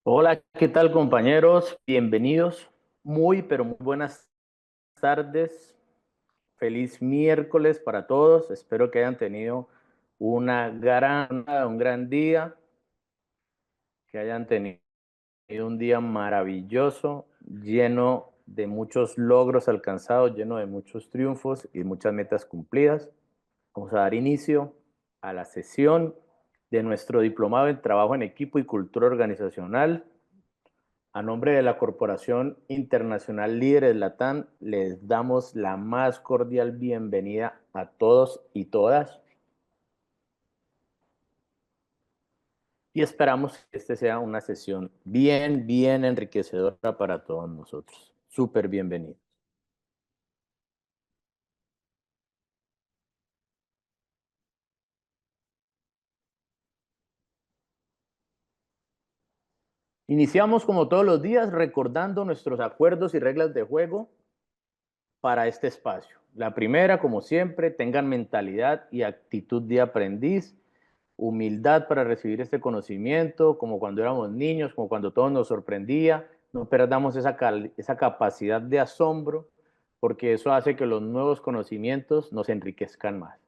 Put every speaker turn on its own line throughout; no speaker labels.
Hola, ¿qué tal compañeros? Bienvenidos. Muy, pero muy buenas tardes. Feliz miércoles para todos. Espero que hayan tenido un gran día, que hayan tenido un día maravilloso, lleno de muchos logros alcanzados, lleno de muchos triunfos y muchas metas cumplidas. Vamos a dar inicio a la sesión de nuestro diplomado en trabajo en equipo y cultura organizacional. A nombre de la Corporación Internacional Líderes Latam, les damos la más cordial bienvenida a todos y todas y esperamos que este sea una sesión bien enriquecedora para todos nosotros. Súper bienvenidos. Iniciamos como todos los días recordando nuestros acuerdos y reglas de juego para este espacio. La primera, como siempre, tengan mentalidad y actitud de aprendiz, humildad para recibir este conocimiento, como cuando éramos niños, como cuando todo nos sorprendía. No perdamos esa capacidad de asombro, porque eso hace que los nuevos conocimientos nos enriquezcan más.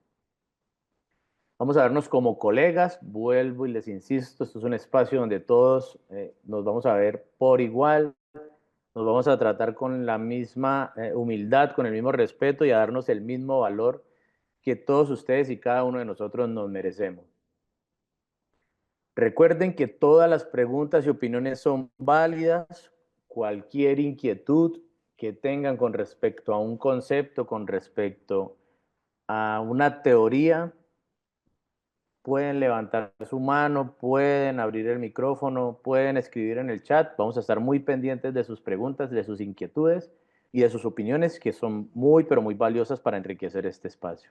Vamos a vernos como colegas, vuelvo y les insisto, esto es un espacio donde todos nos vamos a ver por igual, nos vamos a tratar con la misma humildad, con el mismo respeto y a darnos el mismo valor que todos ustedes y cada uno de nosotros nos merecemos. Recuerden que todas las preguntas y opiniones son válidas. Cualquier inquietud que tengan con respecto a un concepto, con respecto a una teoría, pueden levantar su mano, pueden abrir el micrófono, pueden escribir en el chat. Vamos a estar muy pendientes de sus preguntas, de sus inquietudes y de sus opiniones, que son muy, pero muy valiosas para enriquecer este espacio.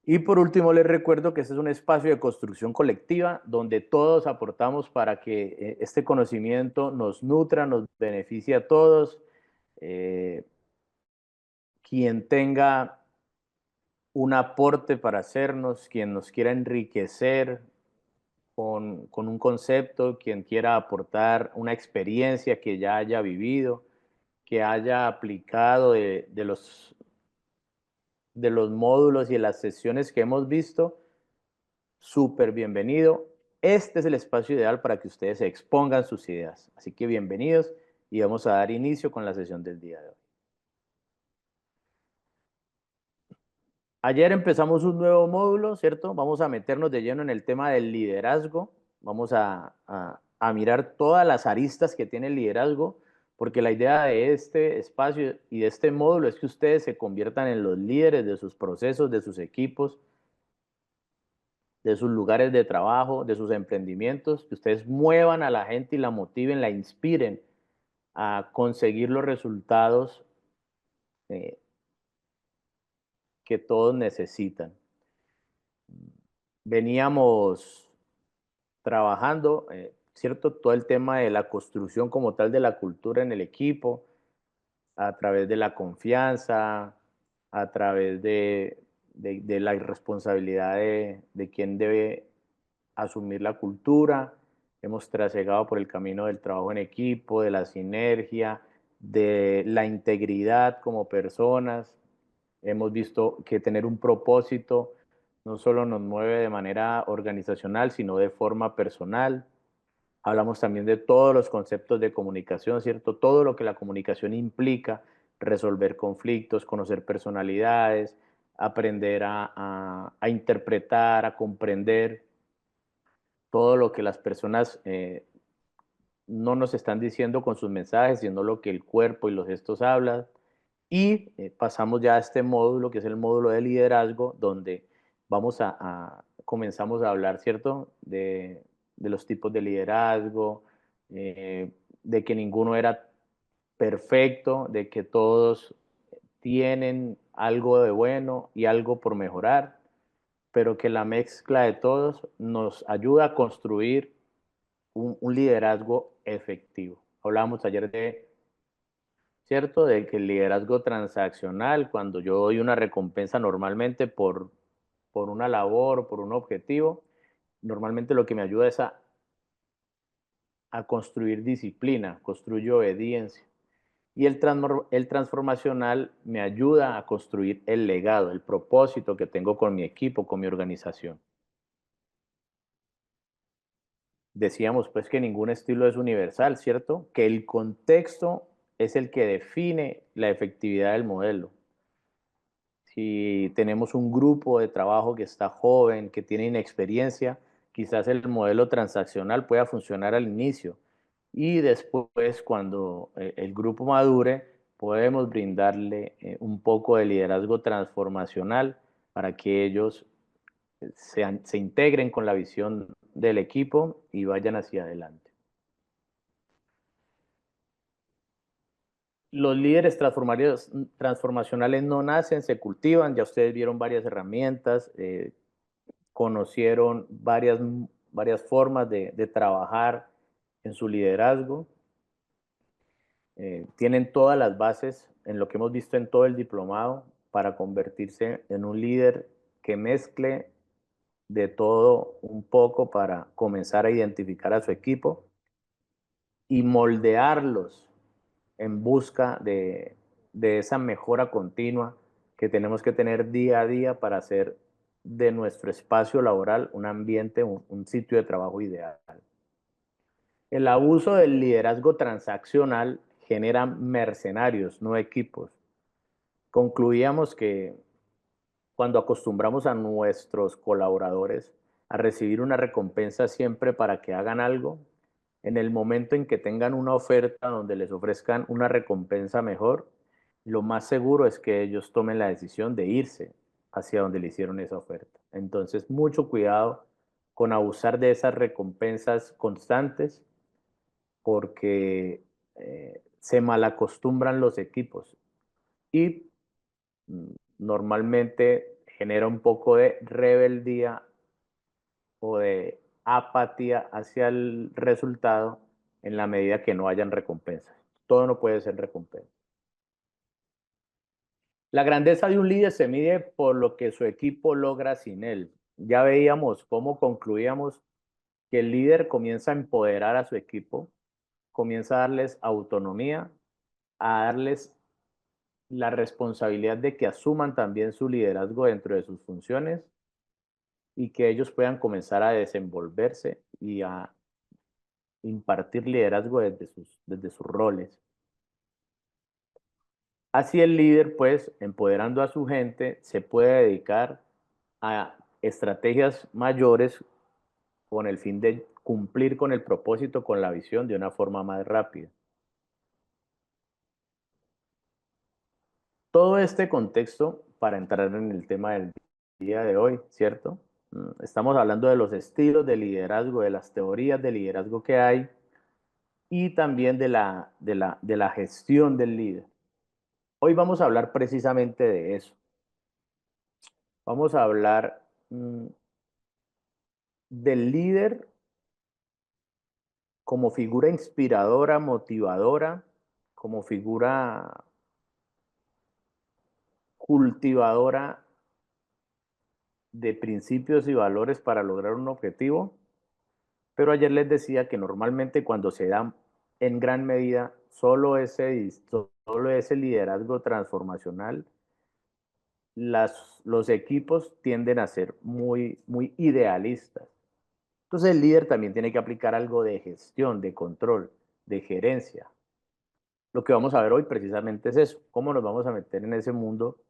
Y por último, les recuerdo que este es un espacio de construcción colectiva donde todos aportamos para que este conocimiento nos nutra, nos beneficie a todos. Eh, Quien tenga un aporte para hacernos, quien nos quiera enriquecer con un concepto, quien quiera aportar una experiencia que ya haya vivido, que haya aplicado de los módulos y de las sesiones que hemos visto, súper bienvenido. Este es el espacio ideal para que ustedes se expongan sus ideas. Así que bienvenidos y vamos a dar inicio con la sesión del día de hoy. Ayer empezamos un nuevo módulo, ¿cierto? Vamos a meternos de lleno en el tema del liderazgo. Vamos a mirar todas las aristas que tiene el liderazgo, porque la idea de este espacio y de este módulo es que ustedes se conviertan en los líderes de sus procesos, de sus equipos, de sus lugares de trabajo, de sus emprendimientos, que ustedes muevan a la gente y la motiven, la inspiren a conseguir los resultados eh, que todos necesitan. Veníamos trabajando, ¿cierto? Todo el tema de la construcción como tal de la cultura en el equipo, a través de la confianza, a través de la responsabilidad de quién debe asumir la cultura. Hemos trasegado por el camino del trabajo en equipo, de la sinergia, de la integridad como personas. Hemos visto que tener un propósito no solo nos mueve de manera organizacional, sino de forma personal. Hablamos también de todos los conceptos de comunicación, ¿cierto? Todo lo que la comunicación implica, resolver conflictos, conocer personalidades, aprender a interpretar, a comprender todo lo que las personas no nos están diciendo con sus mensajes, sino lo que el cuerpo y los gestos hablan. Y pasamos ya a este módulo, que es el módulo de liderazgo, donde comenzamos a hablar, ¿cierto? De los tipos de liderazgo, de que ninguno era perfecto, de que todos tienen algo de bueno y algo por mejorar, pero que la mezcla de todos nos ayuda a construir un liderazgo efectivo. hablábamos ayer de, ¿cierto? De que el liderazgo transaccional, cuando yo doy una recompensa normalmente por una labor, por un objetivo, normalmente lo que me ayuda es a construir disciplina, construyo obediencia. Y el transformacional me ayuda a construir el legado, el propósito que tengo con mi equipo, con mi organización. Decíamos pues que ningún estilo es universal, ¿cierto? Que el contexto es el que define la efectividad del modelo. Si tenemos un grupo de trabajo que está joven, que tiene inexperiencia, quizás el modelo transaccional pueda funcionar al inicio y después cuando el grupo madure podemos brindarle un poco de liderazgo transformacional para que ellos se integren con la visión del equipo y vayan hacia adelante. Los líderes transformacionales no nacen, se cultivan. Ya ustedes vieron varias herramientas, conocieron varias formas de trabajar en su liderazgo. Tienen todas las bases en lo que hemos visto en todo el diplomado para convertirse en un líder que mezcle de todo un poco para comenzar a identificar a su equipo y moldearlos en busca de esa mejora continua que tenemos que tener día a día para hacer de nuestro espacio laboral un ambiente, un sitio de trabajo ideal. El abuso del liderazgo transaccional genera mercenarios, no equipos. Concluíamos que cuando acostumbramos a nuestros colaboradores a recibir una recompensa siempre para que hagan algo, en el momento en que tengan una oferta donde les ofrezcan una recompensa mejor, lo más seguro es que ellos tomen la decisión de irse hacia donde le hicieron esa oferta. Entonces, mucho cuidado con abusar de esas recompensas constantes porque se malacostumbran los equipos y normalmente genera un poco de rebeldía o de apatía hacia el resultado en la medida que no hayan recompensas. Todo no puede ser recompensa. La grandeza de un líder se mide por lo que su equipo logra sin él. Ya veíamos cómo concluíamos que el líder comienza a empoderar a su equipo, comienza a darles autonomía, a darles la responsabilidad de que asuman también su liderazgo dentro de sus funciones y que ellos puedan comenzar a desenvolverse y a impartir liderazgo desde sus roles. Así el líder, pues, empoderando a su gente, se puede dedicar a estrategias mayores con el fin de cumplir con el propósito, con la visión de una forma más rápida. Todo este contexto, para entrar en el tema del día de hoy, ¿cierto? Estamos hablando de los estilos de liderazgo, de las teorías de liderazgo que hay y también de la gestión del líder. Hoy vamos a hablar precisamente de eso. Vamos a hablar del líder como figura inspiradora, motivadora, como figura cultivadora de principios y valores para lograr un objetivo. Pero ayer les decía que normalmente cuando se da en gran medida solo ese liderazgo transformacional, los equipos tienden a ser muy idealistas. Entonces el líder también tiene que aplicar algo de gestión, de control, de gerencia. Lo que vamos a ver hoy precisamente es eso, cómo nos vamos a meter en ese mundo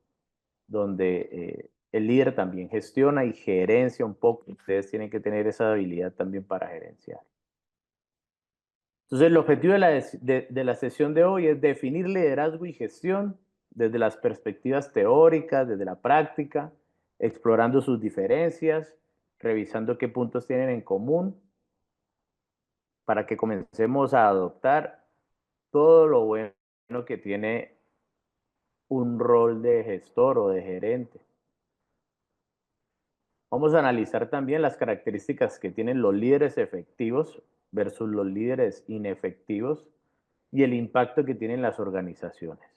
donde el líder también gestiona y gerencia un poco. Ustedes tienen que tener esa habilidad también para gerenciar. Entonces, el objetivo de la sesión de hoy es definir liderazgo y gestión desde las perspectivas teóricas, desde la práctica, explorando sus diferencias, revisando qué puntos tienen en común para que comencemos a adoptar todo lo bueno que tiene un rol de gestor o de gerente. Vamos a analizar también las características que tienen los líderes efectivos versus los líderes inefectivos. y el impacto que tienen las organizaciones.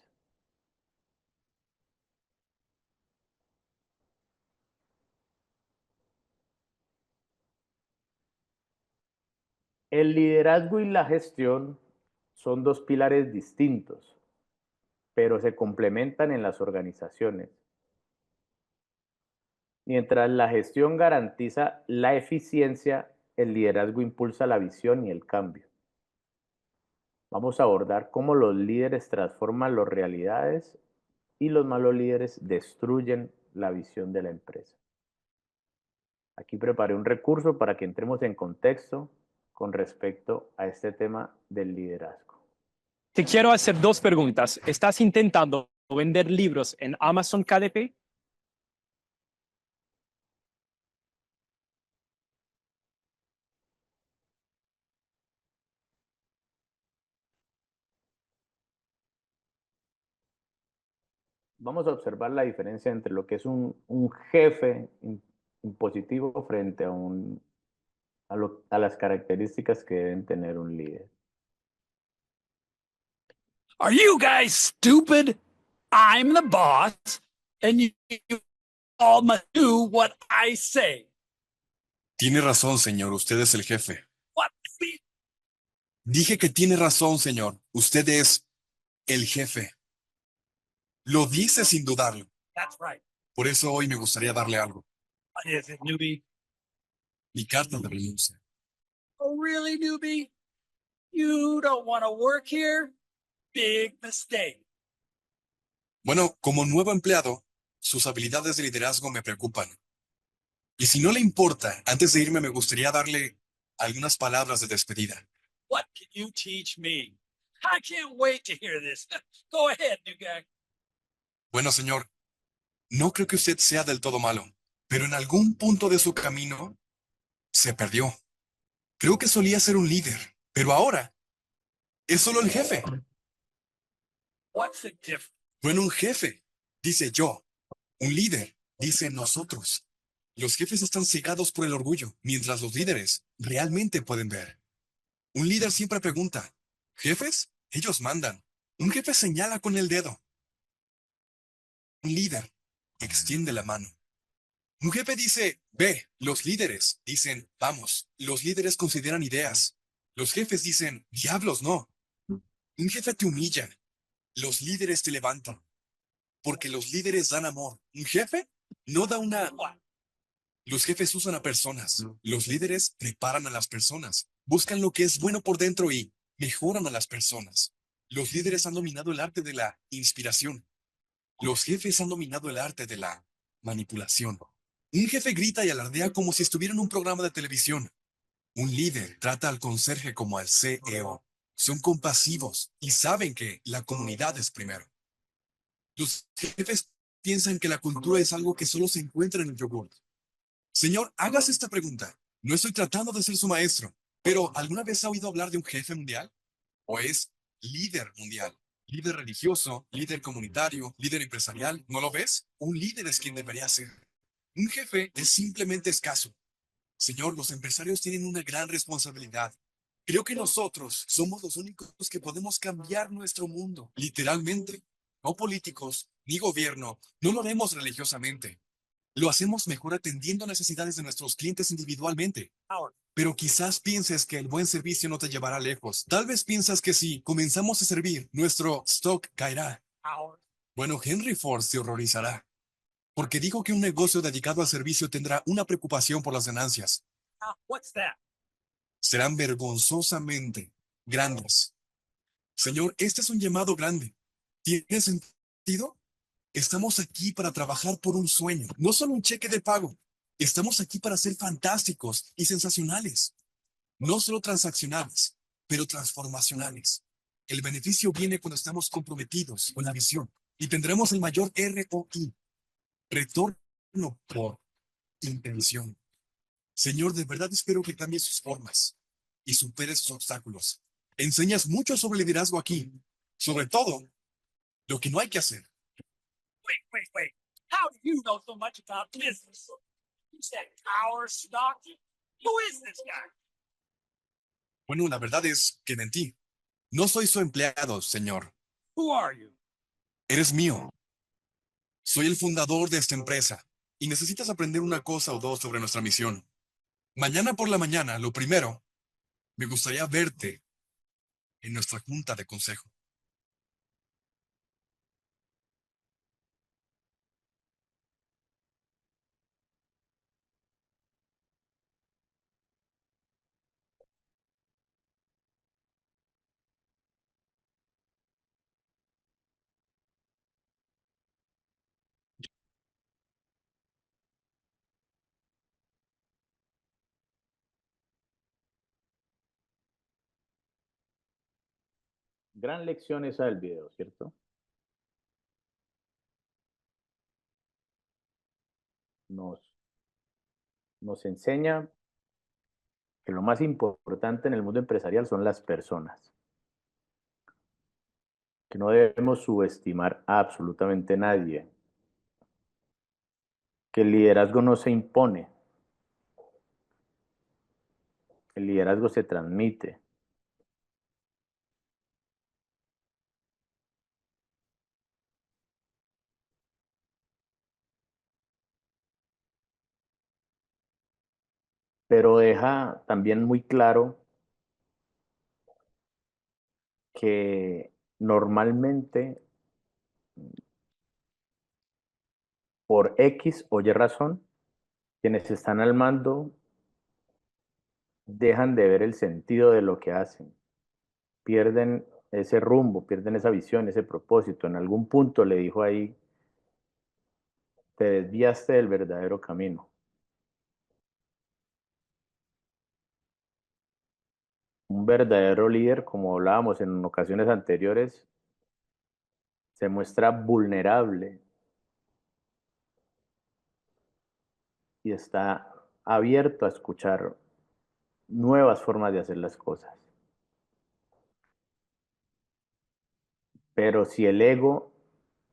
El liderazgo y la gestión son dos pilares distintos, pero se complementan en las organizaciones. Mientras la gestión garantiza la eficiencia, el liderazgo impulsa la visión y el cambio. Vamos a abordar cómo los líderes transforman las realidades y los malos líderes destruyen la visión de la empresa. Aquí preparé un recurso para que entremos en contexto con respecto a este tema del liderazgo.
Te quiero hacer dos preguntas. ¿Estás intentando vender libros en Amazon KDP?
Vamos a observar la diferencia entre lo que es un jefe impositivo frente a las características que deben tener un líder.
Are you guys stupid? I'm the boss, and you all must do what I say.
Tiene razón, señor. Usted es el jefe.
What?
Dije que tiene razón, señor. Usted es el jefe. Lo dice sin dudarlo.
That's right.
Por eso hoy me gustaría darle algo.
What is it, newbie?
Mi carta de renuncia.
Oh, really, newbie? You don't want to work here? Big mistake.
Bueno, como nuevo empleado, sus habilidades de liderazgo me preocupan. Y si no le importa, antes de irme me gustaría darle algunas palabras de despedida.
What can you teach me? I can't wait to hear this. Go ahead, new guy.
Bueno, señor, no creo que usted sea del todo malo, pero en algún punto de su camino se perdió. Creo que solía ser un líder, pero ahora es solo el jefe.
What's the difference?
Bueno, un jefe dice yo, un líder dice nosotros. Los jefes están cegados por el orgullo, mientras los líderes realmente pueden ver. Un líder siempre pregunta, ¿jefes? Ellos mandan. Un jefe señala con el dedo. Un líder extiende la mano. Un jefe dice, ve. Los líderes dicen, vamos. Los líderes consideran ideas. Los jefes dicen, diablos, no. Un jefe te humilla. Los líderes te levantan. Porque los líderes dan amor. Un jefe no da una... Los jefes usan a personas. Los líderes preparan a las personas. Buscan lo que es bueno por dentro y mejoran a las personas. Los líderes han dominado el arte de la inspiración. Los jefes han dominado el arte de la manipulación. Un jefe grita y alardea como si estuviera en un programa de televisión. Un líder trata al conserje como al CEO. Son compasivos y saben que la comunidad es primero. Los jefes piensan que la cultura es algo que solo se encuentra en el yogurt. Señor, hágase esta pregunta. No estoy tratando de ser su maestro, pero ¿alguna vez ha oído hablar de un jefe mundial? ¿O es líder mundial? Líder religioso, líder comunitario, líder empresarial. ¿No lo ves? Un líder es quien debería ser. Un jefe es simplemente escaso. Señor, los empresarios tienen una gran responsabilidad. Creo que nosotros somos los únicos que podemos cambiar nuestro mundo. Literalmente, no políticos, ni gobierno, no lo haremos religiosamente. Lo hacemos mejor atendiendo necesidades de nuestros clientes individualmente. Pero quizás pienses que el buen servicio no te llevará lejos. Tal vez piensas que si comenzamos a servir, nuestro stock caerá. Bueno, Henry Ford se horrorizará, porque dijo que un negocio dedicado al servicio tendrá una preocupación por las ganancias.
What's that?
Serán vergonzosamente grandes. Señor, este es un llamado grande. ¿Tiene sentido? Estamos aquí para trabajar por un sueño, no solo un cheque de pago. Estamos aquí para ser fantásticos y sensacionales. No solo transaccionales, pero transformacionales. El beneficio viene cuando estamos comprometidos con la visión y tendremos el mayor ROI, retorno por intención. Señor, de verdad espero que cambie sus formas y supere sus obstáculos. Enseñas mucho sobre liderazgo aquí, sobre todo lo que no hay que hacer.
Wait. How do you know so much about business? You said our stock? Who is this guy?
Bueno, la verdad es que mentí. No soy su empleado, señor.
Who are you?
Eres mío. Soy el fundador de esta empresa y necesitas aprender una cosa o dos sobre nuestra misión. Mañana por la mañana, lo primero, me gustaría verte en nuestra junta de consejo.
Gran lección esa del video, ¿cierto? Nos, nos enseña que lo más importante en el mundo empresarial son las personas, que no debemos subestimar a absolutamente nadie, que el liderazgo no se impone, el liderazgo se transmite. Pero deja también muy claro que normalmente por X o Y razón, quienes están al mando dejan de ver el sentido de lo que hacen, pierden ese rumbo, pierden esa visión, ese propósito. En algún punto le dijo ahí, te desviaste del verdadero camino. Un verdadero líder, como hablábamos en ocasiones anteriores, se muestra vulnerable y está abierto a escuchar nuevas formas de hacer las cosas. Pero si el ego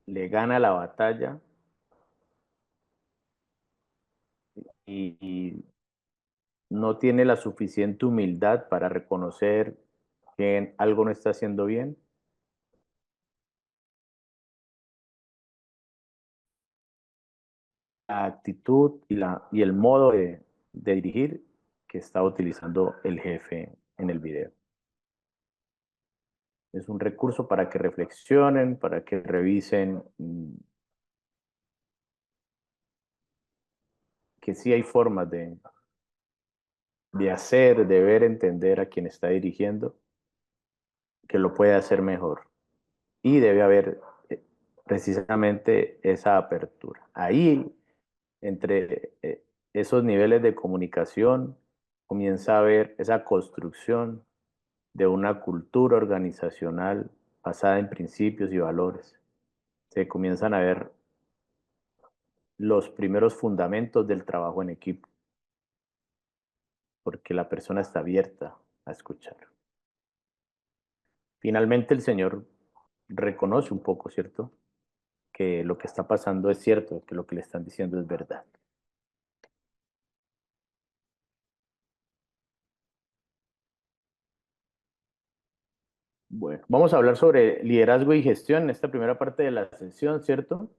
le gana la batalla y no tiene la suficiente humildad para reconocer que algo no está haciendo bien, la actitud y el modo de dirigir que está utilizando el jefe en el video. Es un recurso para que reflexionen, para que revisen que sí hay formas de hacer, de ver, entender a quien está dirigiendo, que lo puede hacer mejor. Y debe haber precisamente esa apertura. Ahí, entre esos niveles de comunicación, comienza a haber esa construcción de una cultura organizacional basada en principios y valores. Se comienzan a ver los primeros fundamentos del trabajo en equipo, porque la persona está abierta a escuchar. Finalmente el Señor reconoce un poco, ¿cierto? Que lo que está pasando es cierto, que lo que le están diciendo es verdad. Bueno, vamos a hablar sobre liderazgo y gestión en esta primera parte de la sesión, ¿cierto?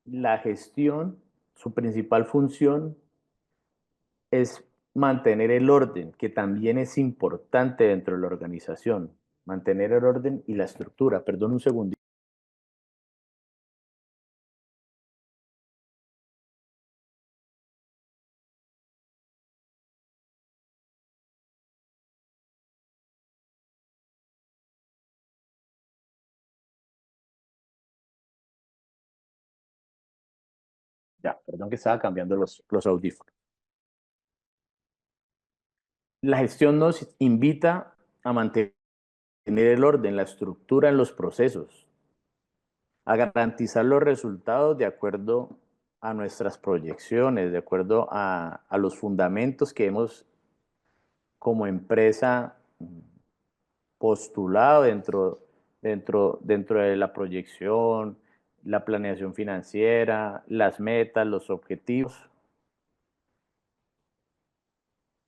La gestión, su principal función es mantener el orden, que también es importante dentro de la organización. Mantener el orden y la estructura. Perdón un segundo. Ya, perdón que estaba cambiando los audífonos. La gestión nos invita a mantener el orden, la estructura en los procesos, a garantizar los resultados de acuerdo a nuestras proyecciones, de acuerdo a los fundamentos que hemos como empresa postulado dentro de la proyección, la planeación financiera, las metas, los objetivos.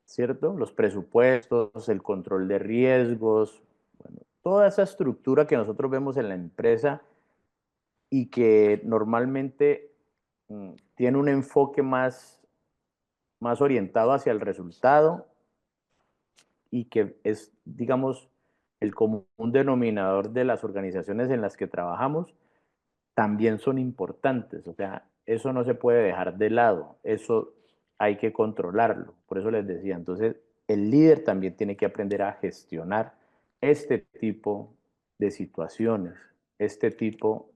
¿cierto? Los presupuestos, el control de riesgos, bueno, toda esa estructura que nosotros vemos en la empresa y que normalmente tiene un enfoque más orientado hacia el resultado y que es, digamos, el común denominador de las organizaciones en las que trabajamos, también son importantes. O sea, eso no se puede dejar de lado, eso hay que controlarlo. Por eso les decía, entonces, el líder también tiene que aprender a gestionar este tipo de situaciones, este tipo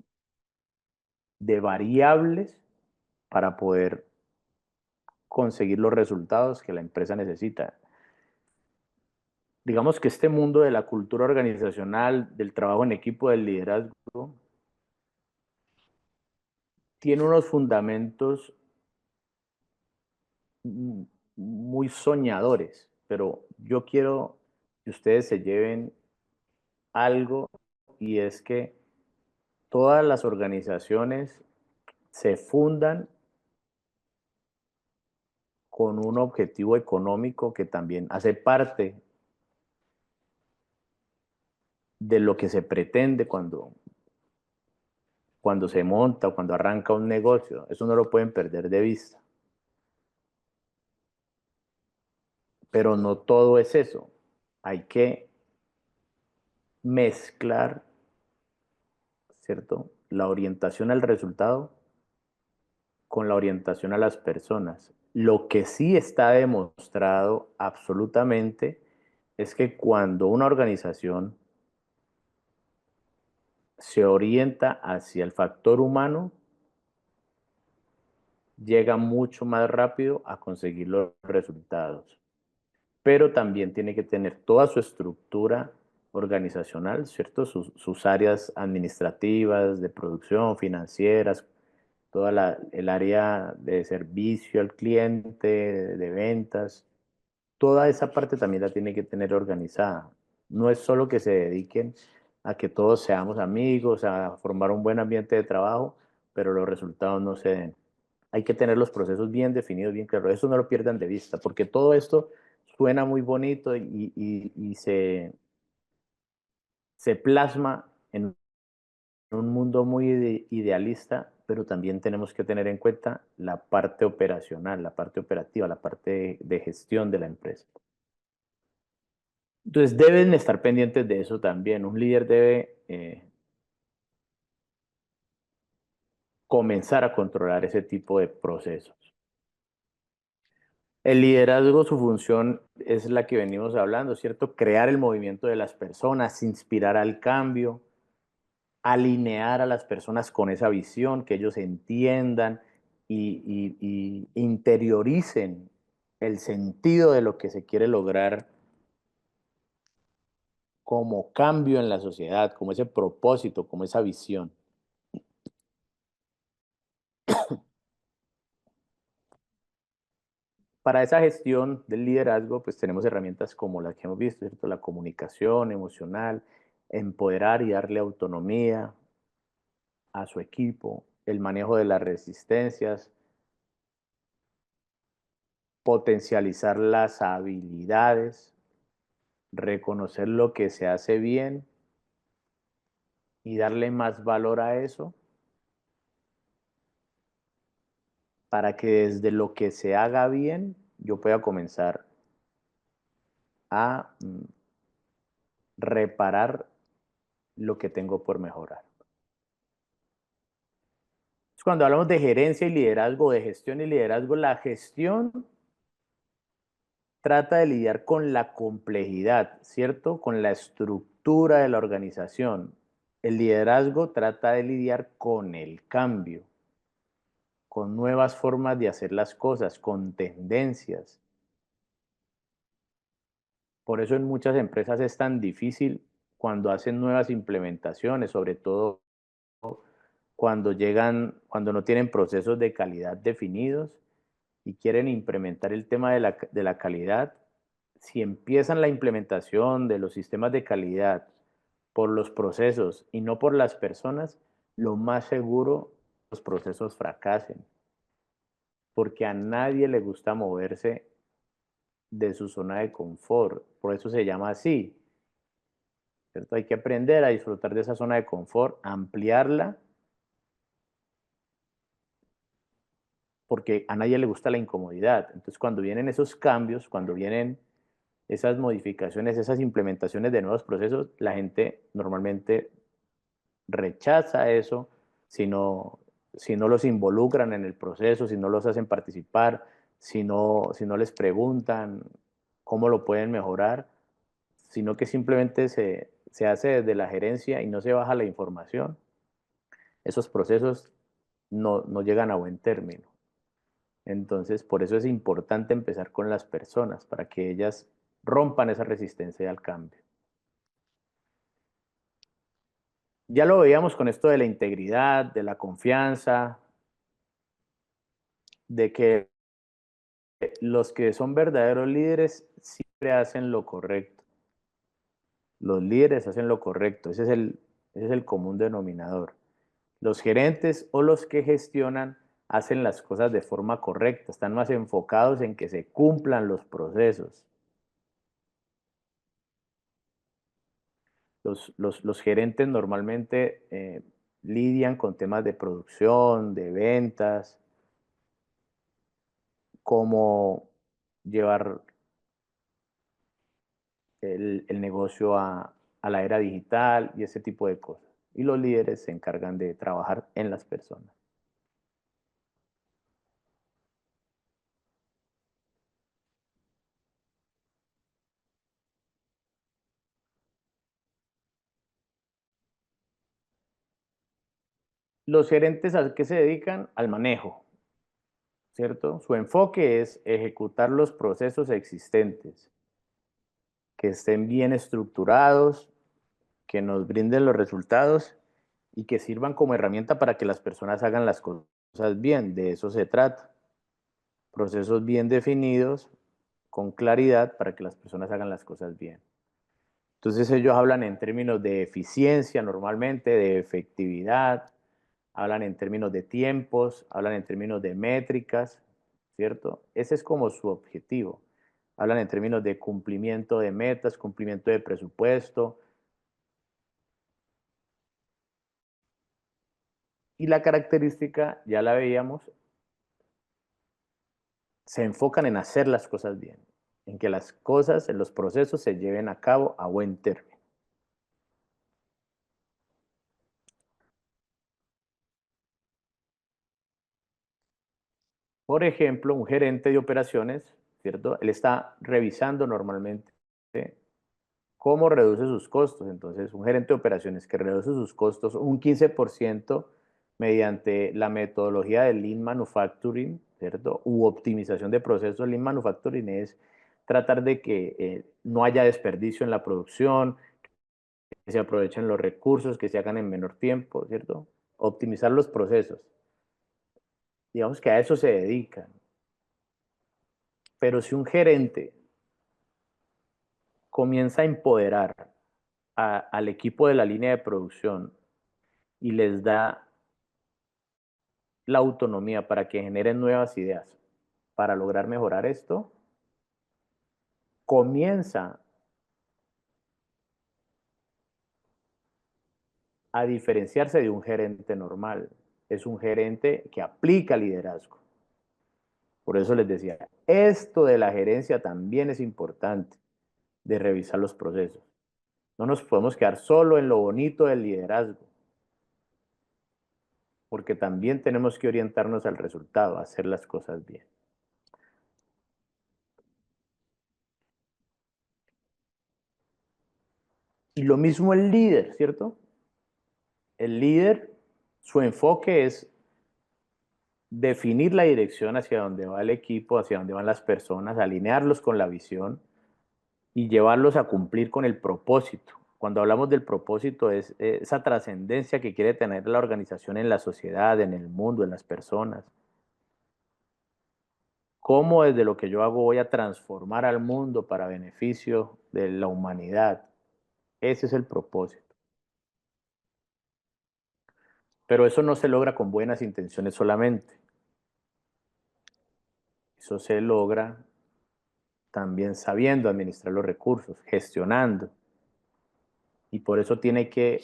de variables para poder conseguir los resultados que la empresa necesita. Digamos que este mundo de la cultura organizacional, del trabajo en equipo, del liderazgo, tiene unos fundamentos muy soñadores, pero yo quiero que ustedes se lleven algo y es que todas las organizaciones se fundan con un objetivo económico que también hace parte de lo que se pretende cuando se monta o cuando arranca un negocio. Eso no lo pueden perder de vista. Pero no todo es eso. Hay que mezclar, ¿cierto? La orientación al resultado con la orientación a las personas. Lo que sí está demostrado absolutamente es que cuando una organización se orienta hacia el factor humano, llega mucho más rápido a conseguir los resultados. Pero también tiene que tener toda su estructura organizacional, ¿cierto? Sus áreas administrativas, de producción, financieras, el área de servicio al cliente, de ventas, toda esa parte también la tiene que tener organizada. No es solo que se dediquen a que todos seamos amigos, a formar un buen ambiente de trabajo, pero los resultados no se den. Hay que tener los procesos bien definidos, bien claros. Eso no lo pierdan de vista, porque todo esto suena muy bonito y se plasma en un mundo muy idealista, pero también tenemos que tener en cuenta la parte operacional, la parte operativa, la parte de gestión de la empresa. Entonces deben estar pendientes de eso también. Un líder debe comenzar a controlar ese tipo de procesos. El liderazgo, su función es la que venimos hablando, ¿cierto? Crear el movimiento de las personas, inspirar al cambio, alinear a las personas con esa visión, que ellos entiendan y interioricen el sentido de lo que se quiere lograr como cambio en la sociedad, como ese propósito, como esa visión. Para esa gestión del liderazgo, pues tenemos herramientas como las que hemos visto, ¿cierto? La comunicación emocional, empoderar y darle autonomía a su equipo, el manejo de las resistencias, potencializar las habilidades, reconocer lo que se hace bien y darle más valor a eso para que desde lo que se haga bien yo pueda comenzar a reparar lo que tengo por mejorar. Cuando hablamos de gerencia y liderazgo, de gestión y liderazgo, la gestión trata de lidiar con la complejidad, ¿cierto? Con la estructura de la organización. El liderazgo trata de lidiar con el cambio, con nuevas formas de hacer las cosas, con tendencias. Por eso en muchas empresas es tan difícil cuando hacen nuevas implementaciones, sobre todo cuando no tienen procesos de calidad definidos y quieren implementar el tema de la calidad. Si empiezan la implementación de los sistemas de calidad por los procesos y no por las personas, lo más seguro los procesos fracasen, porque a nadie le gusta moverse de su zona de confort. Por eso se llama así, ¿cierto? Hay que aprender a disfrutar de esa zona de confort, ampliarla, porque a nadie le gusta la incomodidad. Entonces, cuando vienen esos cambios, cuando vienen esas modificaciones, esas implementaciones de nuevos procesos, la gente normalmente rechaza eso si no los involucran en el proceso, si no los hacen participar, si no les preguntan cómo lo pueden mejorar, sino que simplemente se hace desde la gerencia y no se baja la información. Esos procesos no llegan a buen término. Entonces, por eso es importante empezar con las personas, para que ellas rompan esa resistencia al cambio. Ya lo veíamos con esto de la integridad, de la confianza, de que los que son verdaderos líderes siempre hacen lo correcto. Los líderes hacen lo correcto, ese es el común denominador. Los gerentes o los que gestionan hacen las cosas de forma correcta, están más enfocados en que se cumplan los procesos. Los gerentes normalmente lidian con temas de producción, de ventas, cómo llevar el negocio a la era digital y ese tipo de cosas. Y los líderes se encargan de trabajar en las personas. Los gerentes, ¿a qué se dedican? Al manejo, ¿cierto? Su enfoque es ejecutar los procesos existentes, que estén bien estructurados, que nos brinden los resultados y que sirvan como herramienta para que las personas hagan las cosas bien. De eso se trata. Procesos bien definidos, con claridad, para que las personas hagan las cosas bien. Entonces ellos hablan en términos de eficiencia normalmente, de efectividad, hablan en términos de tiempos, hablan en términos de métricas, ¿cierto? Ese es como su objetivo. Hablan en términos de cumplimiento de metas, cumplimiento de presupuesto. Y la característica, ya la veíamos, se enfocan en hacer las cosas bien, en que las cosas, en los procesos se lleven a cabo a buen término. Por ejemplo, un gerente de operaciones, ¿cierto? Él está revisando normalmente cómo reduce sus costos. Entonces, un gerente de operaciones que reduce sus costos un 15% mediante la metodología de Lean Manufacturing, ¿cierto? U optimización de procesos. Lean Manufacturing es tratar de que no haya desperdicio en la producción, que se aprovechen los recursos, que se hagan en menor tiempo, ¿cierto? Optimizar los procesos. Digamos que a eso se dedican. Pero si un gerente comienza a empoderar al equipo de la línea de producción y les da la autonomía para que generen nuevas ideas para lograr mejorar esto, comienza a diferenciarse de un gerente normal. Es un gerente que aplica liderazgo. Por eso les decía, esto de la gerencia también es importante, de revisar los procesos. No nos podemos quedar solo en lo bonito del liderazgo, porque también tenemos que orientarnos al resultado, a hacer las cosas bien. Y lo mismo el líder, ¿cierto? El líder, su enfoque es definir la dirección hacia donde va el equipo, hacia donde van las personas, alinearlos con la visión y llevarlos a cumplir con el propósito. Cuando hablamos del propósito es esa trascendencia que quiere tener la organización en la sociedad, en el mundo, en las personas. ¿Cómo desde lo que yo hago voy a transformar al mundo para beneficio de la humanidad? Ese es el propósito. Pero eso no se logra con buenas intenciones solamente. Eso se logra también sabiendo administrar los recursos, gestionando. Y por eso tiene que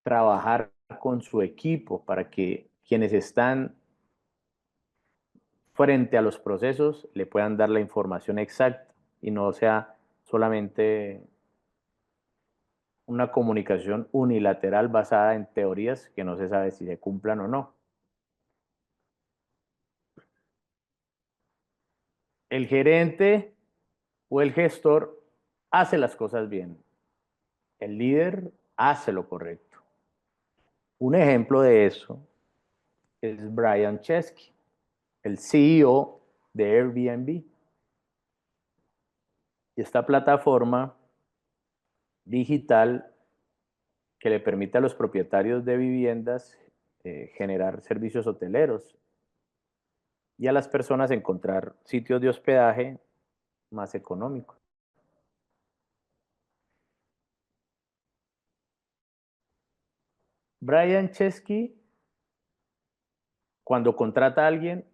trabajar con su equipo para que quienes están frente a los procesos le puedan dar la información exacta y no sea solamente una comunicación unilateral basada en teorías que no se sabe si se cumplan o no. El gerente o el gestor hace las cosas bien. El líder hace lo correcto. Un ejemplo de eso es Brian Chesky, el CEO de Airbnb. Y esta plataforma digital que le permite a los propietarios de viviendas generar servicios hoteleros y a las personas encontrar sitios de hospedaje más económicos. Brian Chesky, cuando contrata a alguien,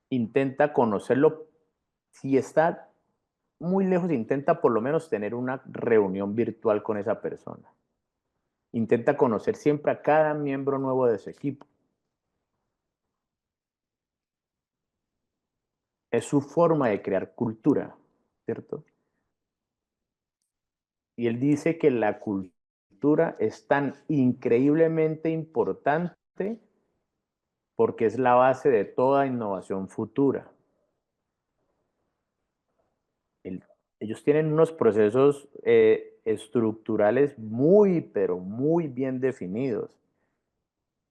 intenta conocerlo. Si está muy lejos, intenta por lo menos tener una reunión virtual con esa persona. Intenta conocer siempre a cada miembro nuevo de su equipo. Es su forma de crear cultura, ¿cierto? Y él dice que la cultura es tan increíblemente importante porque es la base de toda innovación futura. Ellos tienen unos procesos estructurales muy, pero muy bien definidos.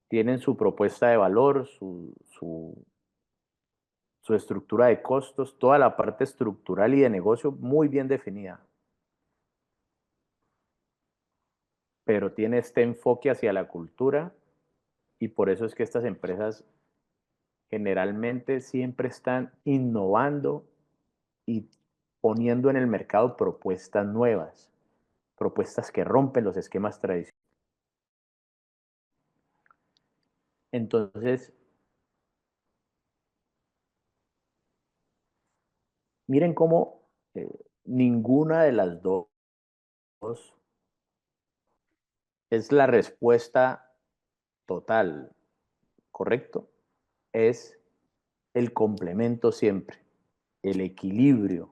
Tienen su propuesta de valor, su estructura de costos, toda la parte estructural y de negocio muy bien definida. Pero tiene este enfoque hacia la cultura y por eso es que estas empresas generalmente siempre están innovando y poniendo en el mercado propuestas nuevas, propuestas que rompen los esquemas tradicionales. Entonces, miren cómo ninguna de las dos es la respuesta total, ¿correcto? Es el complemento siempre, el equilibrio.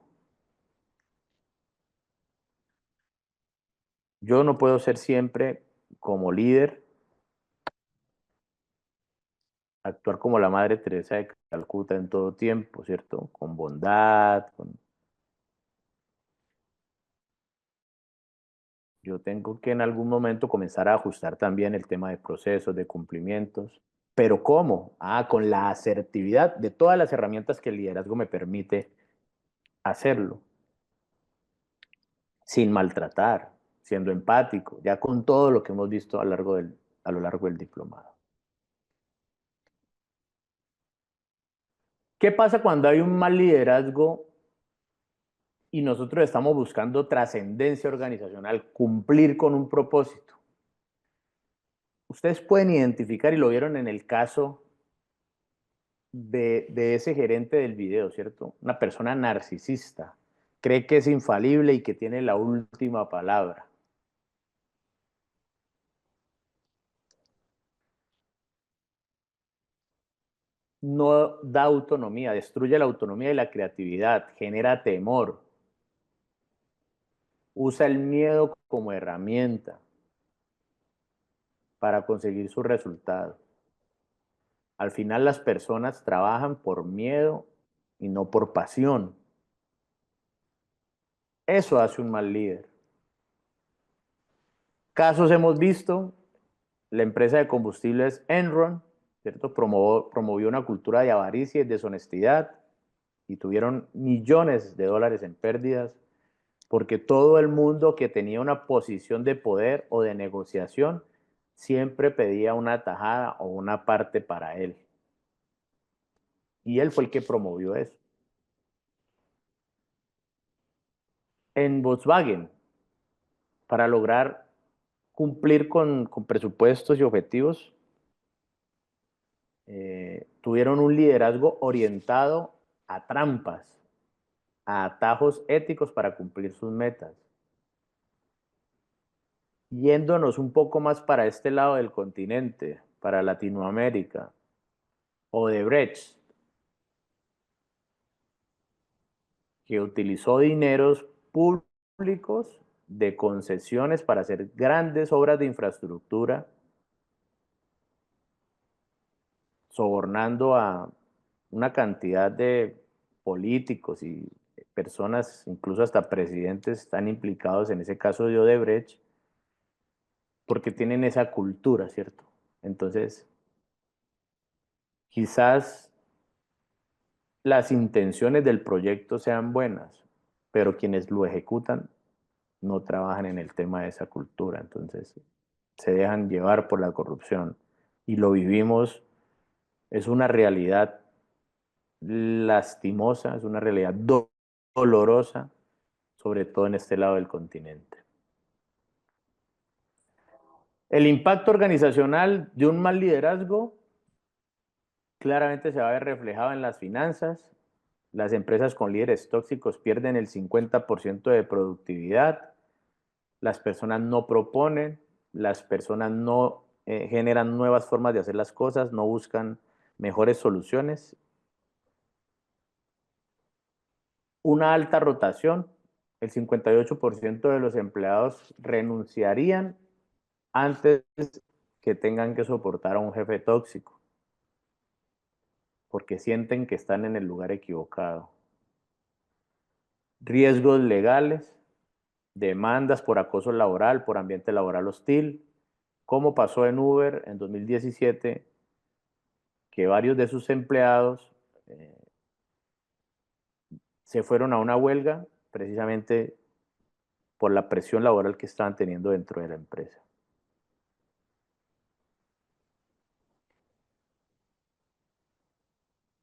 Yo no puedo ser siempre como líder, actuar como la Madre Teresa de Calcuta en todo tiempo, ¿cierto? Con bondad, yo tengo que en algún momento comenzar a ajustar también el tema de procesos, de cumplimientos. ¿Pero cómo? Con la asertividad de todas las herramientas que el liderazgo me permite hacerlo, sin maltratar, siendo empático, ya con todo lo que hemos visto a lo largo del diplomado. ¿Qué pasa cuando hay un mal liderazgo y nosotros estamos buscando trascendencia organizacional, cumplir con un propósito? Ustedes pueden identificar, y lo vieron en el caso de ese gerente del video, ¿cierto? Una persona narcisista, cree que es infalible y que tiene la última palabra. No da autonomía, destruye la autonomía y la creatividad, genera temor, usa el miedo como herramienta para conseguir sus resultados. Al final las personas trabajan por miedo y no por pasión. Eso hace un mal líder. Casos hemos visto, la empresa de combustibles Enron, ¿cierto? Promovió una cultura de avaricia y deshonestidad y tuvieron millones de dólares en pérdidas porque todo el mundo que tenía una posición de poder o de negociación siempre pedía una tajada o una parte para él. Y él fue el que promovió eso. En Volkswagen, para lograr cumplir con presupuestos y objetivos, tuvieron un liderazgo orientado a trampas, a atajos éticos para cumplir sus metas. Yéndonos un poco más para este lado del continente, para Latinoamérica, Odebrecht, que utilizó dineros públicos de concesiones para hacer grandes obras de infraestructura, sobornando a una cantidad de políticos y personas, incluso hasta presidentes, están implicados en ese caso de Odebrecht, porque tienen esa cultura, ¿cierto? Entonces, quizás las intenciones del proyecto sean buenas, pero quienes lo ejecutan no trabajan en el tema de esa cultura, entonces se dejan llevar por la corrupción y lo vivimos, es una realidad lastimosa, es una realidad dolorosa, sobre todo en este lado del continente. El impacto organizacional de un mal liderazgo claramente se va a ver reflejado en las finanzas. Las empresas con líderes tóxicos pierden el 50% de productividad, las personas no proponen, las personas no generan nuevas formas de hacer las cosas, no buscan mejores soluciones. Una alta rotación, el 58% de los empleados renunciarían antes que tengan que soportar a un jefe tóxico, porque sienten que están en el lugar equivocado. Riesgos legales, demandas por acoso laboral, por ambiente laboral hostil, como pasó en Uber en 2017, que varios de sus empleados se fueron a una huelga precisamente por la presión laboral que estaban teniendo dentro de la empresa.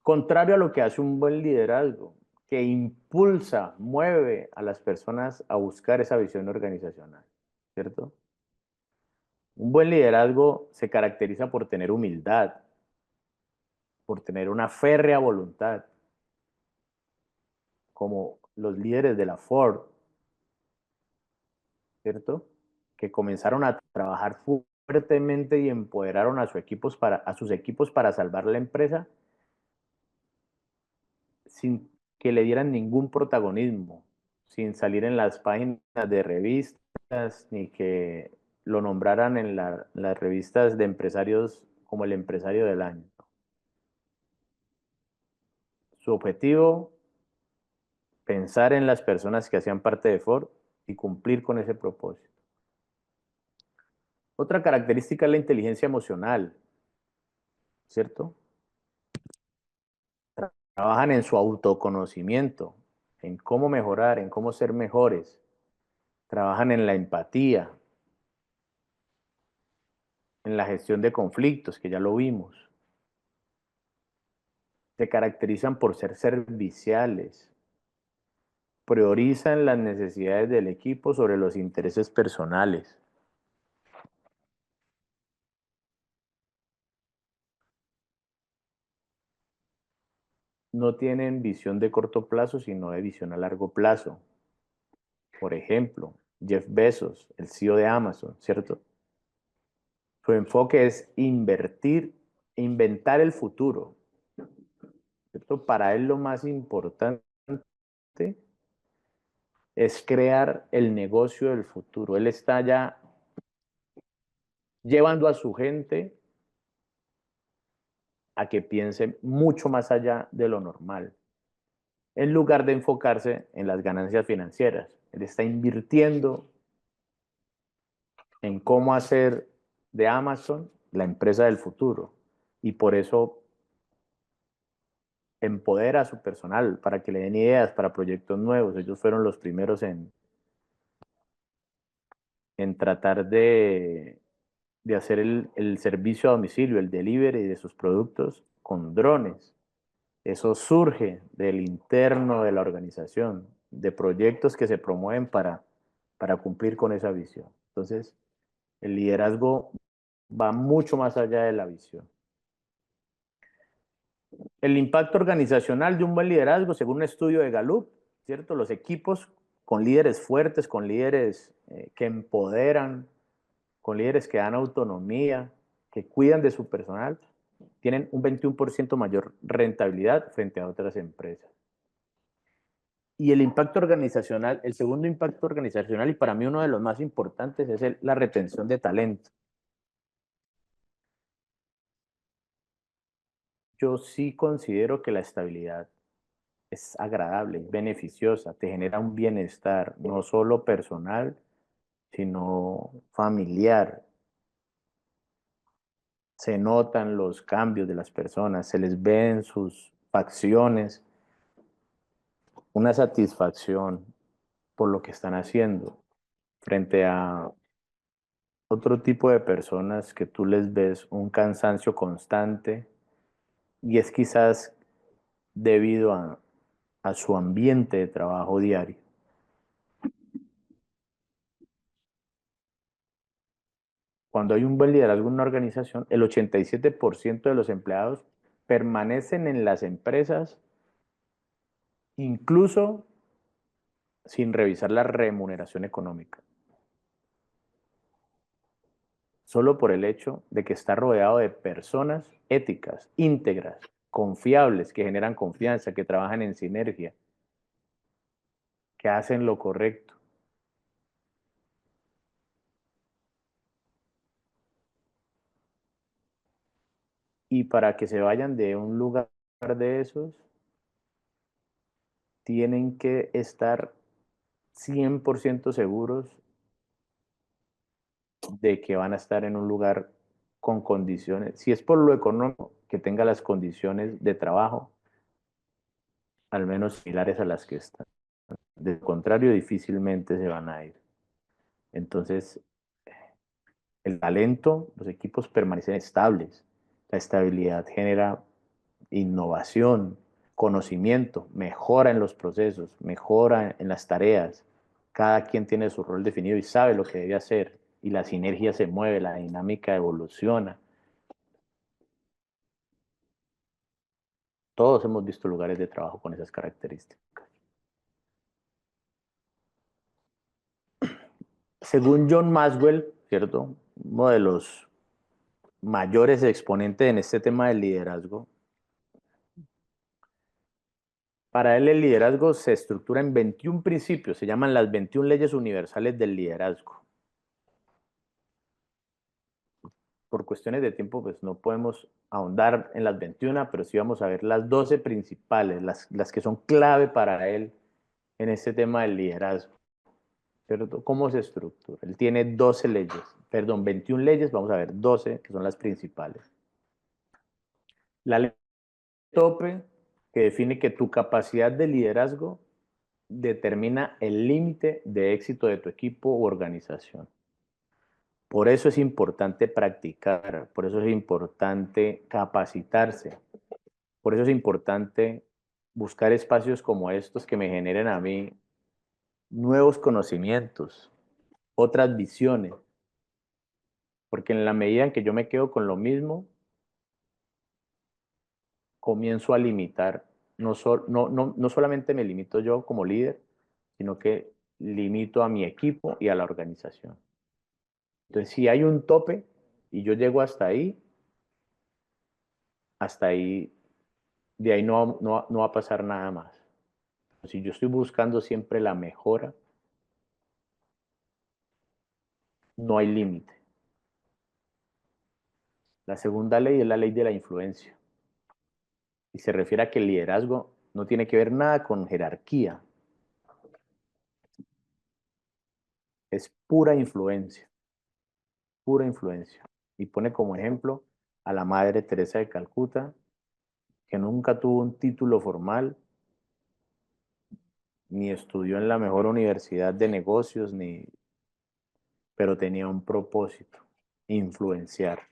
Contrario a lo que hace un buen liderazgo, que impulsa, mueve a las personas a buscar esa visión organizacional, ¿cierto? Un buen liderazgo se caracteriza por tener humildad, por tener una férrea voluntad, como los líderes de la Ford, ¿cierto? Que comenzaron a trabajar fuertemente y empoderaron a sus equipos para salvar la empresa sin que le dieran ningún protagonismo, sin salir en las páginas de revistas, ni que lo nombraran en las revistas de empresarios como el empresario del año. Su objetivo, pensar en las personas que hacían parte de Ford y cumplir con ese propósito. Otra característica es la inteligencia emocional, ¿cierto? Trabajan en su autoconocimiento, en cómo mejorar, en cómo ser mejores. Trabajan en la empatía, en la gestión de conflictos, que ya lo vimos. Se caracterizan por ser serviciales. Priorizan las necesidades del equipo sobre los intereses personales. No tienen visión de corto plazo, sino de visión a largo plazo. Por ejemplo, Jeff Bezos, el CEO de Amazon, ¿cierto? Su enfoque es invertir, inventar el futuro, ¿cierto? Para él lo más importante es crear el negocio del futuro. Él está ya llevando a su gente a que piense mucho más allá de lo normal, en lugar de enfocarse en las ganancias financieras. Él está invirtiendo en cómo hacer de Amazon la empresa del futuro. Y por eso empodera a su personal para que le den ideas para proyectos nuevos. Ellos fueron los primeros en tratar de hacer el servicio a domicilio, el delivery de sus productos con drones. Eso surge del interno de la organización, de proyectos que se promueven para cumplir con esa visión. Entonces, el liderazgo va mucho más allá de la visión. El impacto organizacional de un buen liderazgo, según un estudio de Gallup, ¿cierto? Los equipos con líderes fuertes, con líderes que empoderan, con líderes que dan autonomía, que cuidan de su personal, tienen un 21% mayor rentabilidad frente a otras empresas. Y el impacto organizacional, el segundo impacto organizacional, y para mí uno de los más importantes, es la retención de talento. Yo sí considero que la estabilidad es agradable, es beneficiosa, te genera un bienestar, no solo personal, sino familiar. Se notan los cambios de las personas, se les ve en sus facciones una satisfacción por lo que están haciendo frente a otro tipo de personas que tú les ves un cansancio constante y es quizás debido a su ambiente de trabajo diario. Cuando hay un buen liderazgo en una organización, el 87% de los empleados permanecen en las empresas incluso sin revisar la remuneración económica. Solo por el hecho de que está rodeado de personas éticas, íntegras, confiables, que generan confianza, que trabajan en sinergia, que hacen lo correcto. Y para que se vayan de un lugar de esos, tienen que estar 100% seguros de que van a estar en un lugar con condiciones, si es por lo económico, que tenga las condiciones de trabajo al menos similares a las que están. De lo contrario, difícilmente se van a ir. Entonces, el talento, los equipos permanecen estables. La estabilidad genera innovación, conocimiento, mejora en los procesos, mejora en las tareas. Cada quien tiene su rol definido y sabe lo que debe hacer. Y la sinergia se mueve, la dinámica evoluciona. Todos hemos visto lugares de trabajo con esas características. Según John Maxwell, ¿cierto? Uno de los mayores exponentes en este tema del liderazgo, para él el liderazgo se estructura en 21 principios, se llaman las 21 leyes universales del liderazgo. Por cuestiones de tiempo, pues no podemos ahondar en las 21, pero sí vamos a ver las 12 principales, las que son clave para él en este tema del liderazgo. ¿Cierto? ¿Cómo se estructura? Él tiene 12 leyes, perdón, 21 leyes, vamos a ver 12, que son las principales. La ley tope, que define que tu capacidad de liderazgo determina el límite de éxito de tu equipo u organización. Por eso es importante practicar, por eso es importante capacitarse, por eso es importante buscar espacios como estos que me generen a mí nuevos conocimientos, otras visiones, porque en la medida en que yo me quedo con lo mismo, comienzo a limitar, no solamente me limito yo como líder, sino que limito a mi equipo y a la organización. Entonces, si hay un tope y yo llego hasta ahí, de ahí no va a pasar nada más. Si yo estoy buscando siempre la mejora, no hay límite. La segunda ley es la ley de la influencia. Y se refiere a que el liderazgo no tiene que ver nada con jerarquía. Es pura influencia. Pura influencia. Y pone como ejemplo a la Madre Teresa de Calcuta, que nunca tuvo un título formal, ni estudió en la mejor universidad de negocios, pero tenía un propósito, influenciar.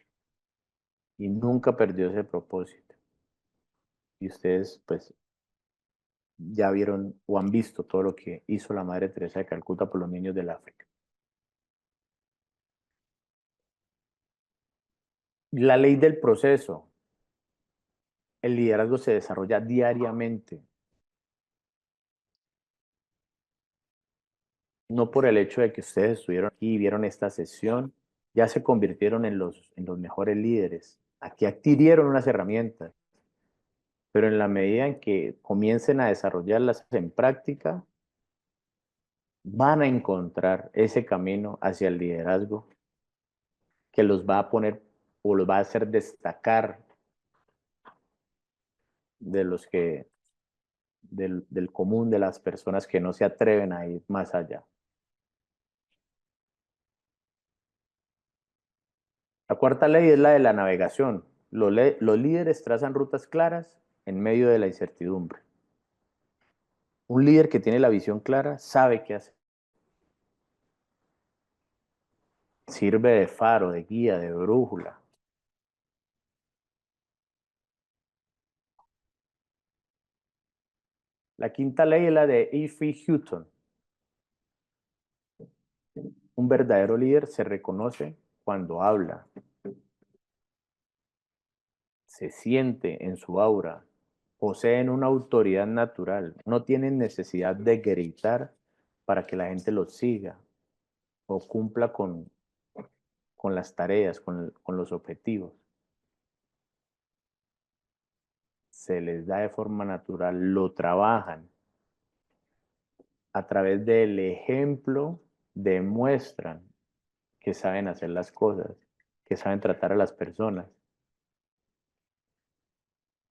Y nunca perdió ese propósito. Y ustedes, pues, ya vieron o han visto todo lo que hizo la Madre Teresa de Calcuta por los niños del África. La ley del proceso. El liderazgo se desarrolla diariamente. No por el hecho de que ustedes estuvieron aquí y vieron esta sesión, ya se convirtieron en los mejores líderes. Aquí adquirieron unas herramientas, pero en la medida en que comiencen a desarrollarlas en práctica, van a encontrar ese camino hacia el liderazgo que los va a poner o los va a hacer destacar de los que, del común de las personas que no se atreven a ir más allá. La cuarta ley es la de la navegación. Los líderes trazan rutas claras en medio de la incertidumbre. Un líder que tiene la visión clara sabe qué hacer. Sirve de faro, de guía, de brújula. La quinta ley es la de E.F. Hutton. Un verdadero líder se reconoce cuando habla, se siente en su aura, poseen una autoridad natural, no tienen necesidad de gritar para que la gente los siga o cumpla con las tareas, con los objetivos. Se les da de forma natural, lo trabajan. A través del ejemplo demuestran que saben hacer las cosas, que saben tratar a las personas,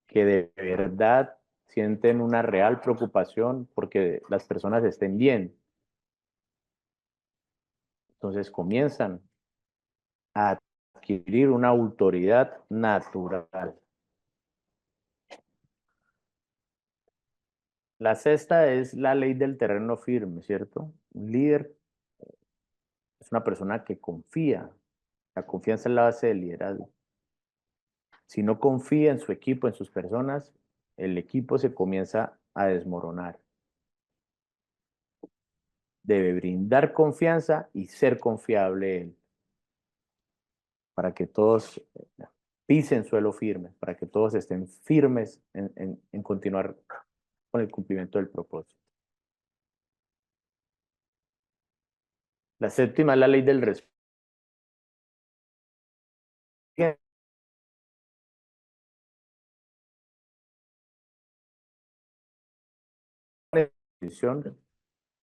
que de verdad sienten una real preocupación porque las personas estén bien. Entonces comienzan a adquirir una autoridad natural. La sexta es la ley del terreno firme, ¿cierto? Un líder es una persona que confía. La confianza es la base del liderazgo. Si no confía en su equipo, en sus personas, el equipo se comienza a desmoronar. Debe brindar confianza y ser confiable él, para que todos pisen suelo firme, para que todos estén firmes en continuar con el cumplimiento del propósito. La séptima es la ley del respeto.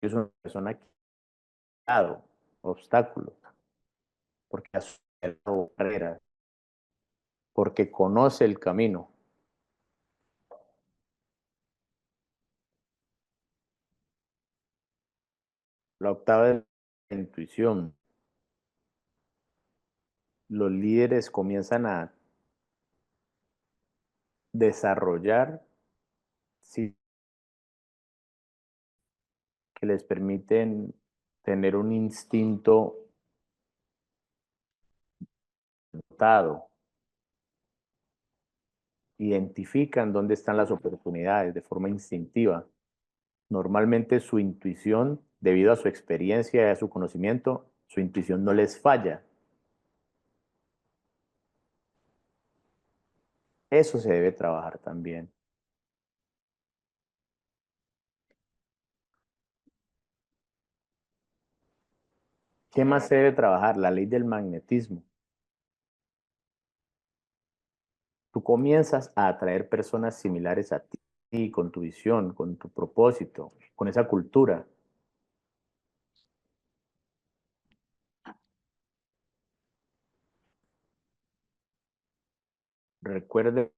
Es una persona que ha dado obstáculos, porque ha superado barreras, porque conoce el camino. La octava es la intuición. Los líderes comienzan a desarrollar sí, que les permiten tener un instinto dotado, identifican dónde están las oportunidades de forma instintiva. Normalmente su intuición, debido a su experiencia y a su conocimiento, su intuición no les falla. Eso se debe trabajar también. ¿Qué más se debe trabajar? La ley del magnetismo. Tú comienzas a atraer personas similares a ti, con tu visión, con tu propósito, con esa cultura. Recuerde,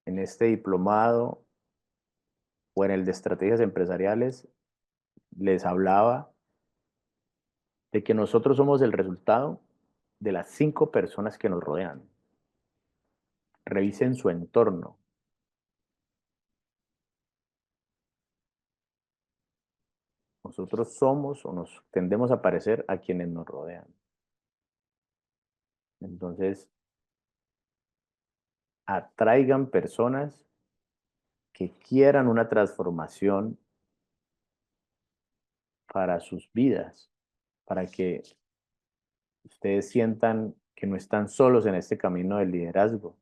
en este diplomado o en el de estrategias empresariales, les hablaba de que nosotros somos el resultado de las 5 personas que nos rodean. Revisen su entorno. Nosotros somos o nos tendemos a parecer a quienes nos rodean. Entonces, atraigan personas que quieran una transformación para sus vidas, para que ustedes sientan que no están solos en este camino del liderazgo,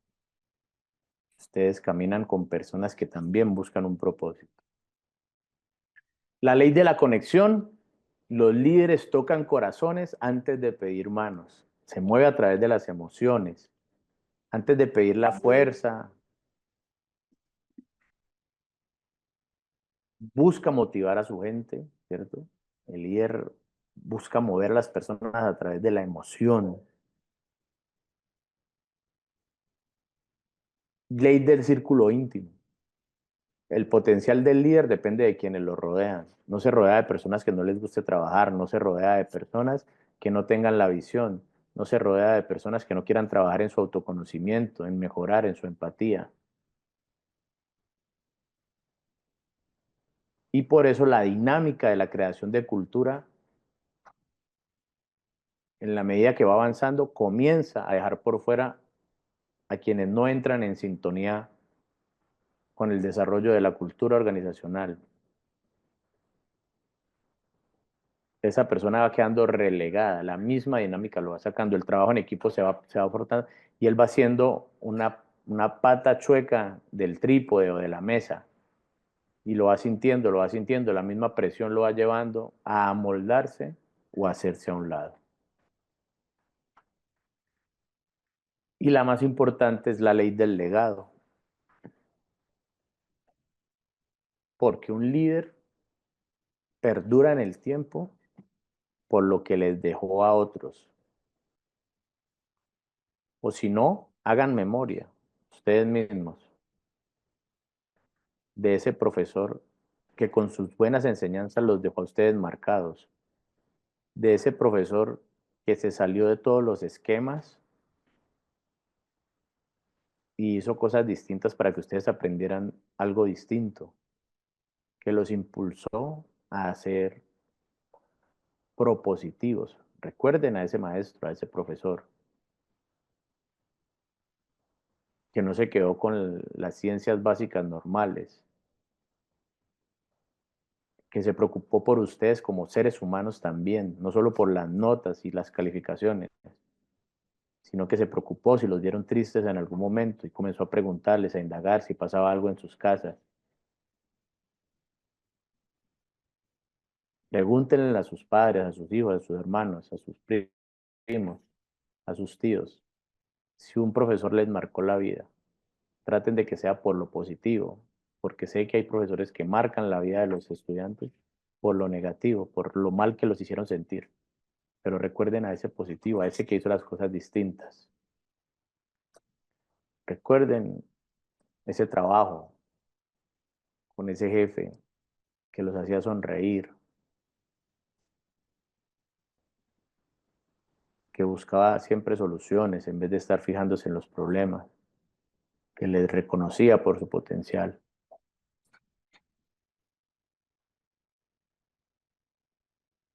Ustedes caminan con personas que también buscan un propósito. La ley de la conexión. Los líderes tocan corazones antes de pedir manos. Se mueve a través de las emociones. Antes de pedir la fuerza, busca motivar a su gente, ¿cierto? El líder busca mover a las personas a través de la emoción. Ley del círculo íntimo. El potencial del líder depende de quienes lo rodean. No se rodea de personas que no les guste trabajar, no se rodea de personas que no tengan la visión, no se rodea de personas que no quieran trabajar en su autoconocimiento, en mejorar, en su empatía. Y por eso la dinámica de la creación de cultura, en la medida que va avanzando, comienza a dejar por fuera a quienes no entran en sintonía con el desarrollo de la cultura organizacional. Esa persona va quedando relegada, la misma dinámica lo va sacando, el trabajo en equipo se va aportando y él va siendo una pata chueca del trípode o de la mesa y lo va sintiendo, la misma presión lo va llevando a amoldarse o a hacerse a un lado. Y la más importante es la ley del legado, porque un líder perdura en el tiempo por lo que les dejó a otros. O si no, hagan memoria, ustedes mismos, de ese profesor que con sus buenas enseñanzas los dejó a ustedes marcados, de ese profesor que se salió de todos los esquemas y hizo cosas distintas para que ustedes aprendieran algo distinto, que los impulsó a ser propositivos. Recuerden a ese maestro, a ese profesor, que no se quedó con las ciencias básicas normales, que se preocupó por ustedes como seres humanos también, no solo por las notas y las calificaciones, sino que se preocupó si los vieron tristes en algún momento y comenzó a preguntarles, a indagar si pasaba algo en sus casas. Pregúntenle a sus padres, a sus hijos, a sus hermanos, a sus primos, a sus tíos, si un profesor les marcó la vida. Traten de que sea por lo positivo, porque sé que hay profesores que marcan la vida de los estudiantes por lo negativo, por lo mal que los hicieron sentir. Pero recuerden a ese positivo, a ese que hizo las cosas distintas. Recuerden ese trabajo con ese jefe que los hacía sonreír, que buscaba siempre soluciones en vez de estar fijándose en los problemas, que les reconocía por su potencial.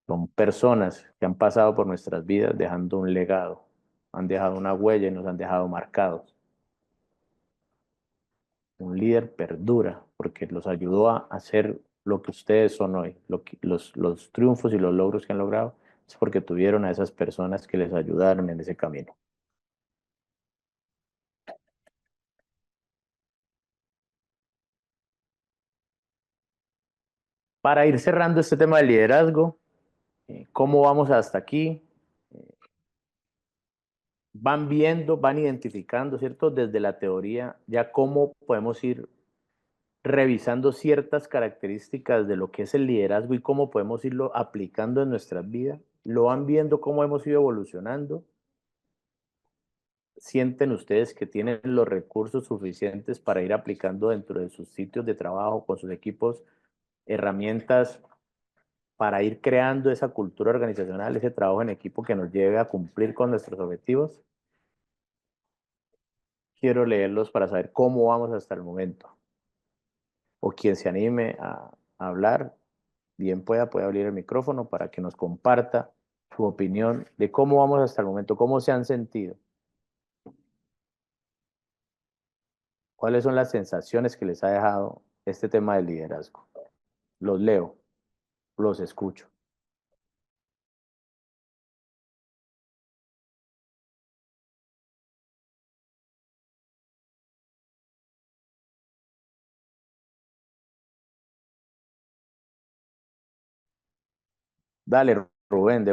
Son personas que han pasado por nuestras vidas dejando un legado, han dejado una huella y nos han dejado marcados. Un líder perdura porque los ayudó a hacer lo que ustedes son hoy, los triunfos y los logros que han logrado, es porque tuvieron a esas personas que les ayudaron en ese camino. Para ir cerrando este tema de liderazgo, ¿cómo vamos hasta aquí? Van viendo, van identificando, ¿cierto? Desde la teoría, ya cómo podemos ir revisando ciertas características de lo que es el liderazgo y cómo podemos irlo aplicando en nuestras vidas. Lo van viendo cómo hemos ido evolucionando. Sienten ustedes que tienen los recursos suficientes para ir aplicando dentro de sus sitios de trabajo, con sus equipos, herramientas para ir creando esa cultura organizacional, ese trabajo en equipo que nos lleve a cumplir con nuestros objetivos. Quiero leerlos para saber cómo vamos hasta el momento. O quien se anime a hablar, bien puede abrir el micrófono para que nos comparta su opinión de cómo vamos hasta el momento, cómo se han sentido, cuáles son las sensaciones que les ha dejado este tema del liderazgo. Los leo, los escucho. Dale, Rubén.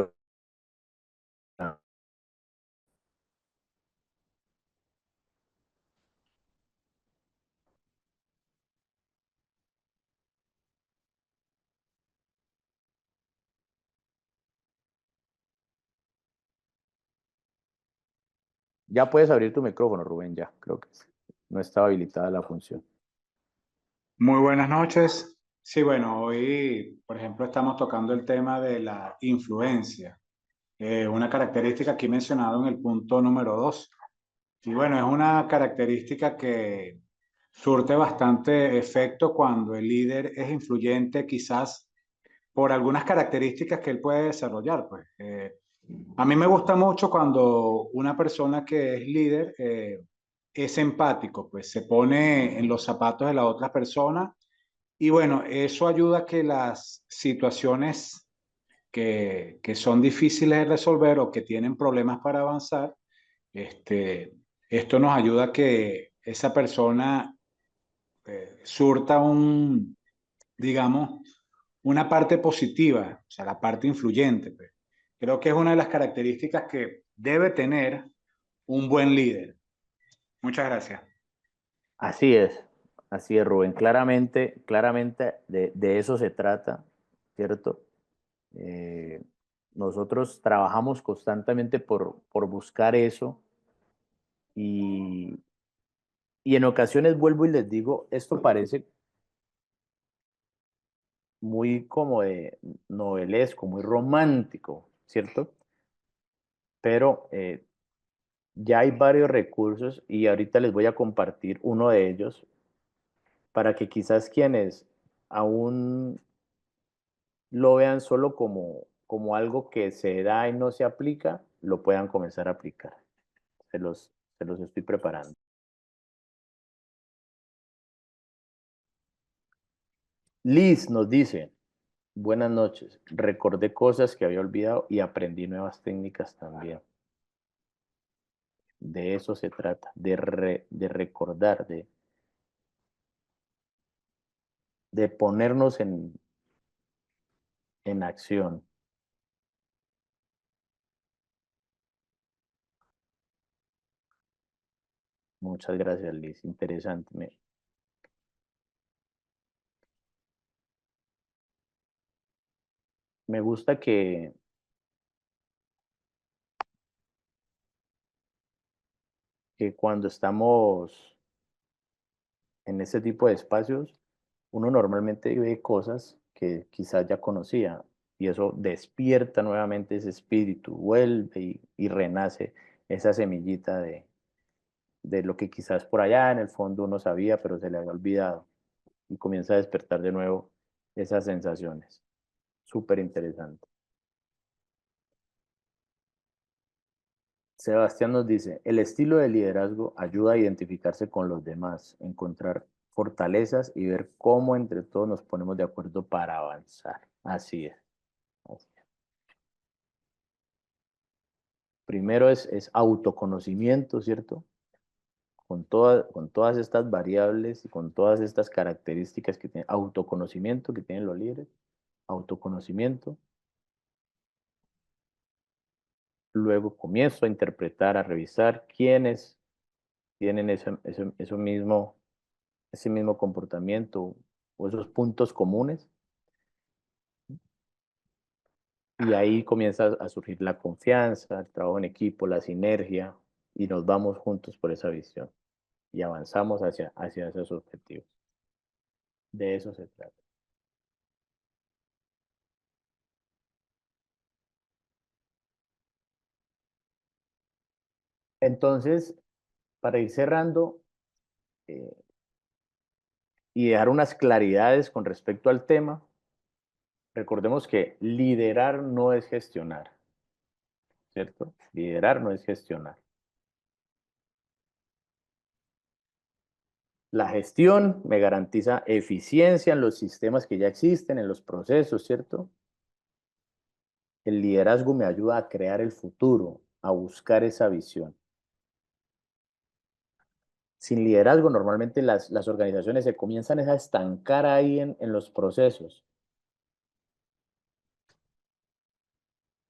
Ya puedes abrir tu micrófono, Rubén, ya. Creo que no estaba habilitada la función.
Muy buenas noches. Sí, bueno, hoy, por ejemplo, estamos tocando el tema de la influencia, una característica aquí mencionada en el punto número 2. Y bueno, es una característica que surte bastante efecto cuando el líder es influyente, quizás por algunas características que él puede desarrollar. Pues, a mí me gusta mucho cuando una persona que es líder es empático, pues se pone en los zapatos de la otra persona y bueno, eso ayuda a que las situaciones que son difíciles de resolver o que tienen problemas para avanzar, este, esto nos ayuda a que esa persona surta digamos, una parte positiva, o sea, la parte influyente, pues. Creo que es una de las características que debe tener un buen líder. Muchas gracias.
Así es, Rubén. Claramente de eso se trata, ¿cierto? Eh, Nosotros trabajamos constantemente por buscar eso y, y en ocasiones vuelvo y les digo, esto parece muy como de novelesco, muy romántico, ¿cierto? Pero ya hay varios recursos y ahorita les voy a compartir uno de ellos para que quizás quienes aún lo vean solo como algo que se da y no se aplica, lo puedan comenzar a aplicar. Se los estoy preparando. Liz nos dice, buenas noches, recordé cosas que había olvidado y aprendí nuevas técnicas también. De eso se trata, de recordar, de ponernos en acción. Muchas gracias, Liz. Interesante. Me gusta que cuando estamos en ese tipo de espacios, uno normalmente ve cosas que quizás ya conocía y eso despierta nuevamente ese espíritu, vuelve y renace esa semillita de lo que quizás por allá en el fondo uno sabía, pero se le había olvidado y comienza a despertar de nuevo esas sensaciones. Súper interesante. Sebastián nos dice, el estilo de liderazgo ayuda a identificarse con los demás, encontrar fortalezas y ver cómo entre todos nos ponemos de acuerdo para avanzar. Así es. Así es. Primero es autoconocimiento, ¿cierto? Con todas estas variables y con todas estas características que tiene autoconocimiento que tienen los líderes, autoconocimiento. Luego comienzo a interpretar, a revisar quiénes tienen ese mismo comportamiento o esos puntos comunes. Y ahí comienza a surgir la confianza, el trabajo en equipo, la sinergia, y nos vamos juntos por esa visión y avanzamos hacia esos objetivos. De eso se trata. Entonces, para ir cerrando eh, y dejar unas claridades con respecto al tema, recordemos que liderar no es gestionar, ¿cierto? Liderar no es gestionar. La gestión me garantiza eficiencia en los sistemas que ya existen, en los procesos, ¿cierto? El liderazgo me ayuda a crear el futuro, a buscar esa visión. Sin liderazgo, normalmente las organizaciones se comienzan a estancar ahí en los procesos.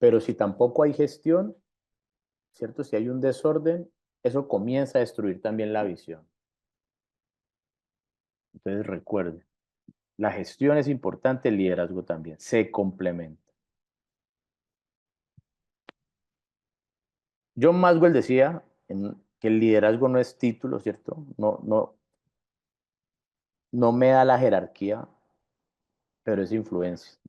Pero si tampoco hay gestión, ¿cierto? Si hay un desorden, eso comienza a destruir también la visión. Entonces recuerde, la gestión es importante, el liderazgo también, se complementa. John Maxwell decía que el liderazgo no es título, ¿cierto? No me da la jerarquía, pero es influencia.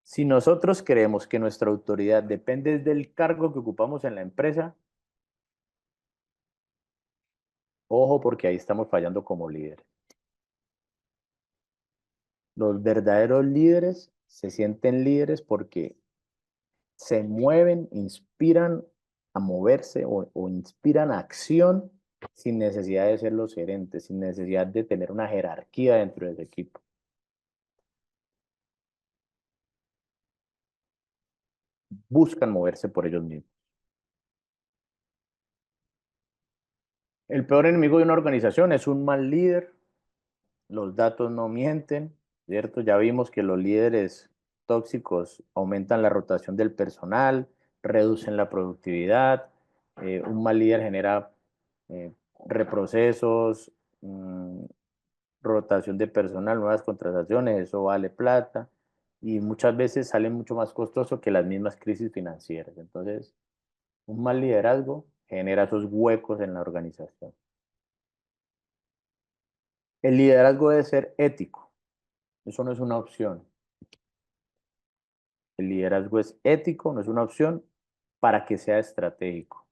Si nosotros creemos que nuestra autoridad depende del cargo que ocupamos en la empresa, ojo porque ahí estamos fallando como líderes. Los verdaderos líderes se sienten líderes porque se mueven, inspiran a moverse o inspiran acción sin necesidad de ser los gerentes, sin necesidad de tener una jerarquía dentro del equipo. Buscan moverse por ellos mismos. El peor enemigo de una organización es un mal líder. Los datos no mienten, ¿cierto? Ya vimos que los líderes tóxicos aumentan la rotación del personal, reducen la productividad, un mal líder genera eh, reprocesos, rotación de personal, nuevas contrataciones, eso vale plata y muchas veces sale mucho más costoso que las mismas crisis financieras. Entonces, un mal liderazgo genera esos huecos en la organización. El liderazgo debe ser ético, eso no es una opción. El liderazgo es ético, no es una opción para que sea estratégico.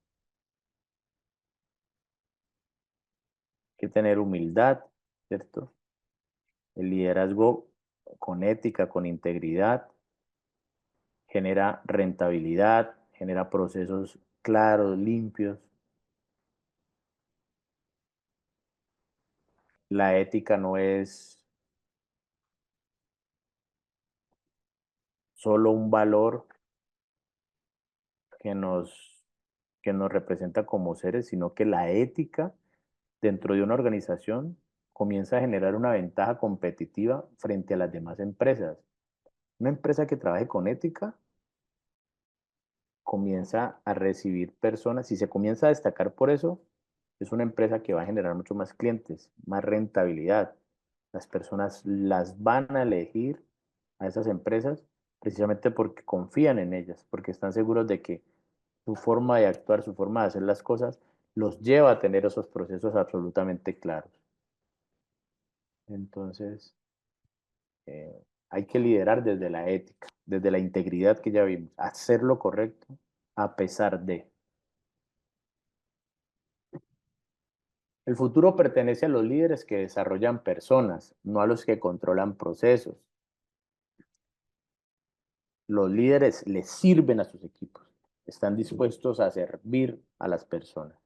Hay que tener humildad, ¿cierto? El liderazgo con ética, con integridad, genera rentabilidad, genera procesos claros, limpios. La ética no es solo un valor que que nos representa como seres, sino que la ética dentro de una organización comienza a generar una ventaja competitiva frente a las demás empresas. Una empresa que trabaje con ética comienza a recibir personas, si se comienza a destacar por eso, es una empresa que va a generar mucho más clientes, más rentabilidad. Las personas las van a elegir a esas empresas precisamente porque confían en ellas, porque están seguros de que su forma de actuar, su forma de hacer las cosas, los lleva a tener esos procesos absolutamente claros. Entonces, hay que liderar desde la ética, desde la integridad que ya vimos, hacer lo correcto a pesar de. El futuro pertenece a los líderes que desarrollan personas, no a los que controlan procesos. Los líderes les sirven a sus equipos, están dispuestos a servir a las personas.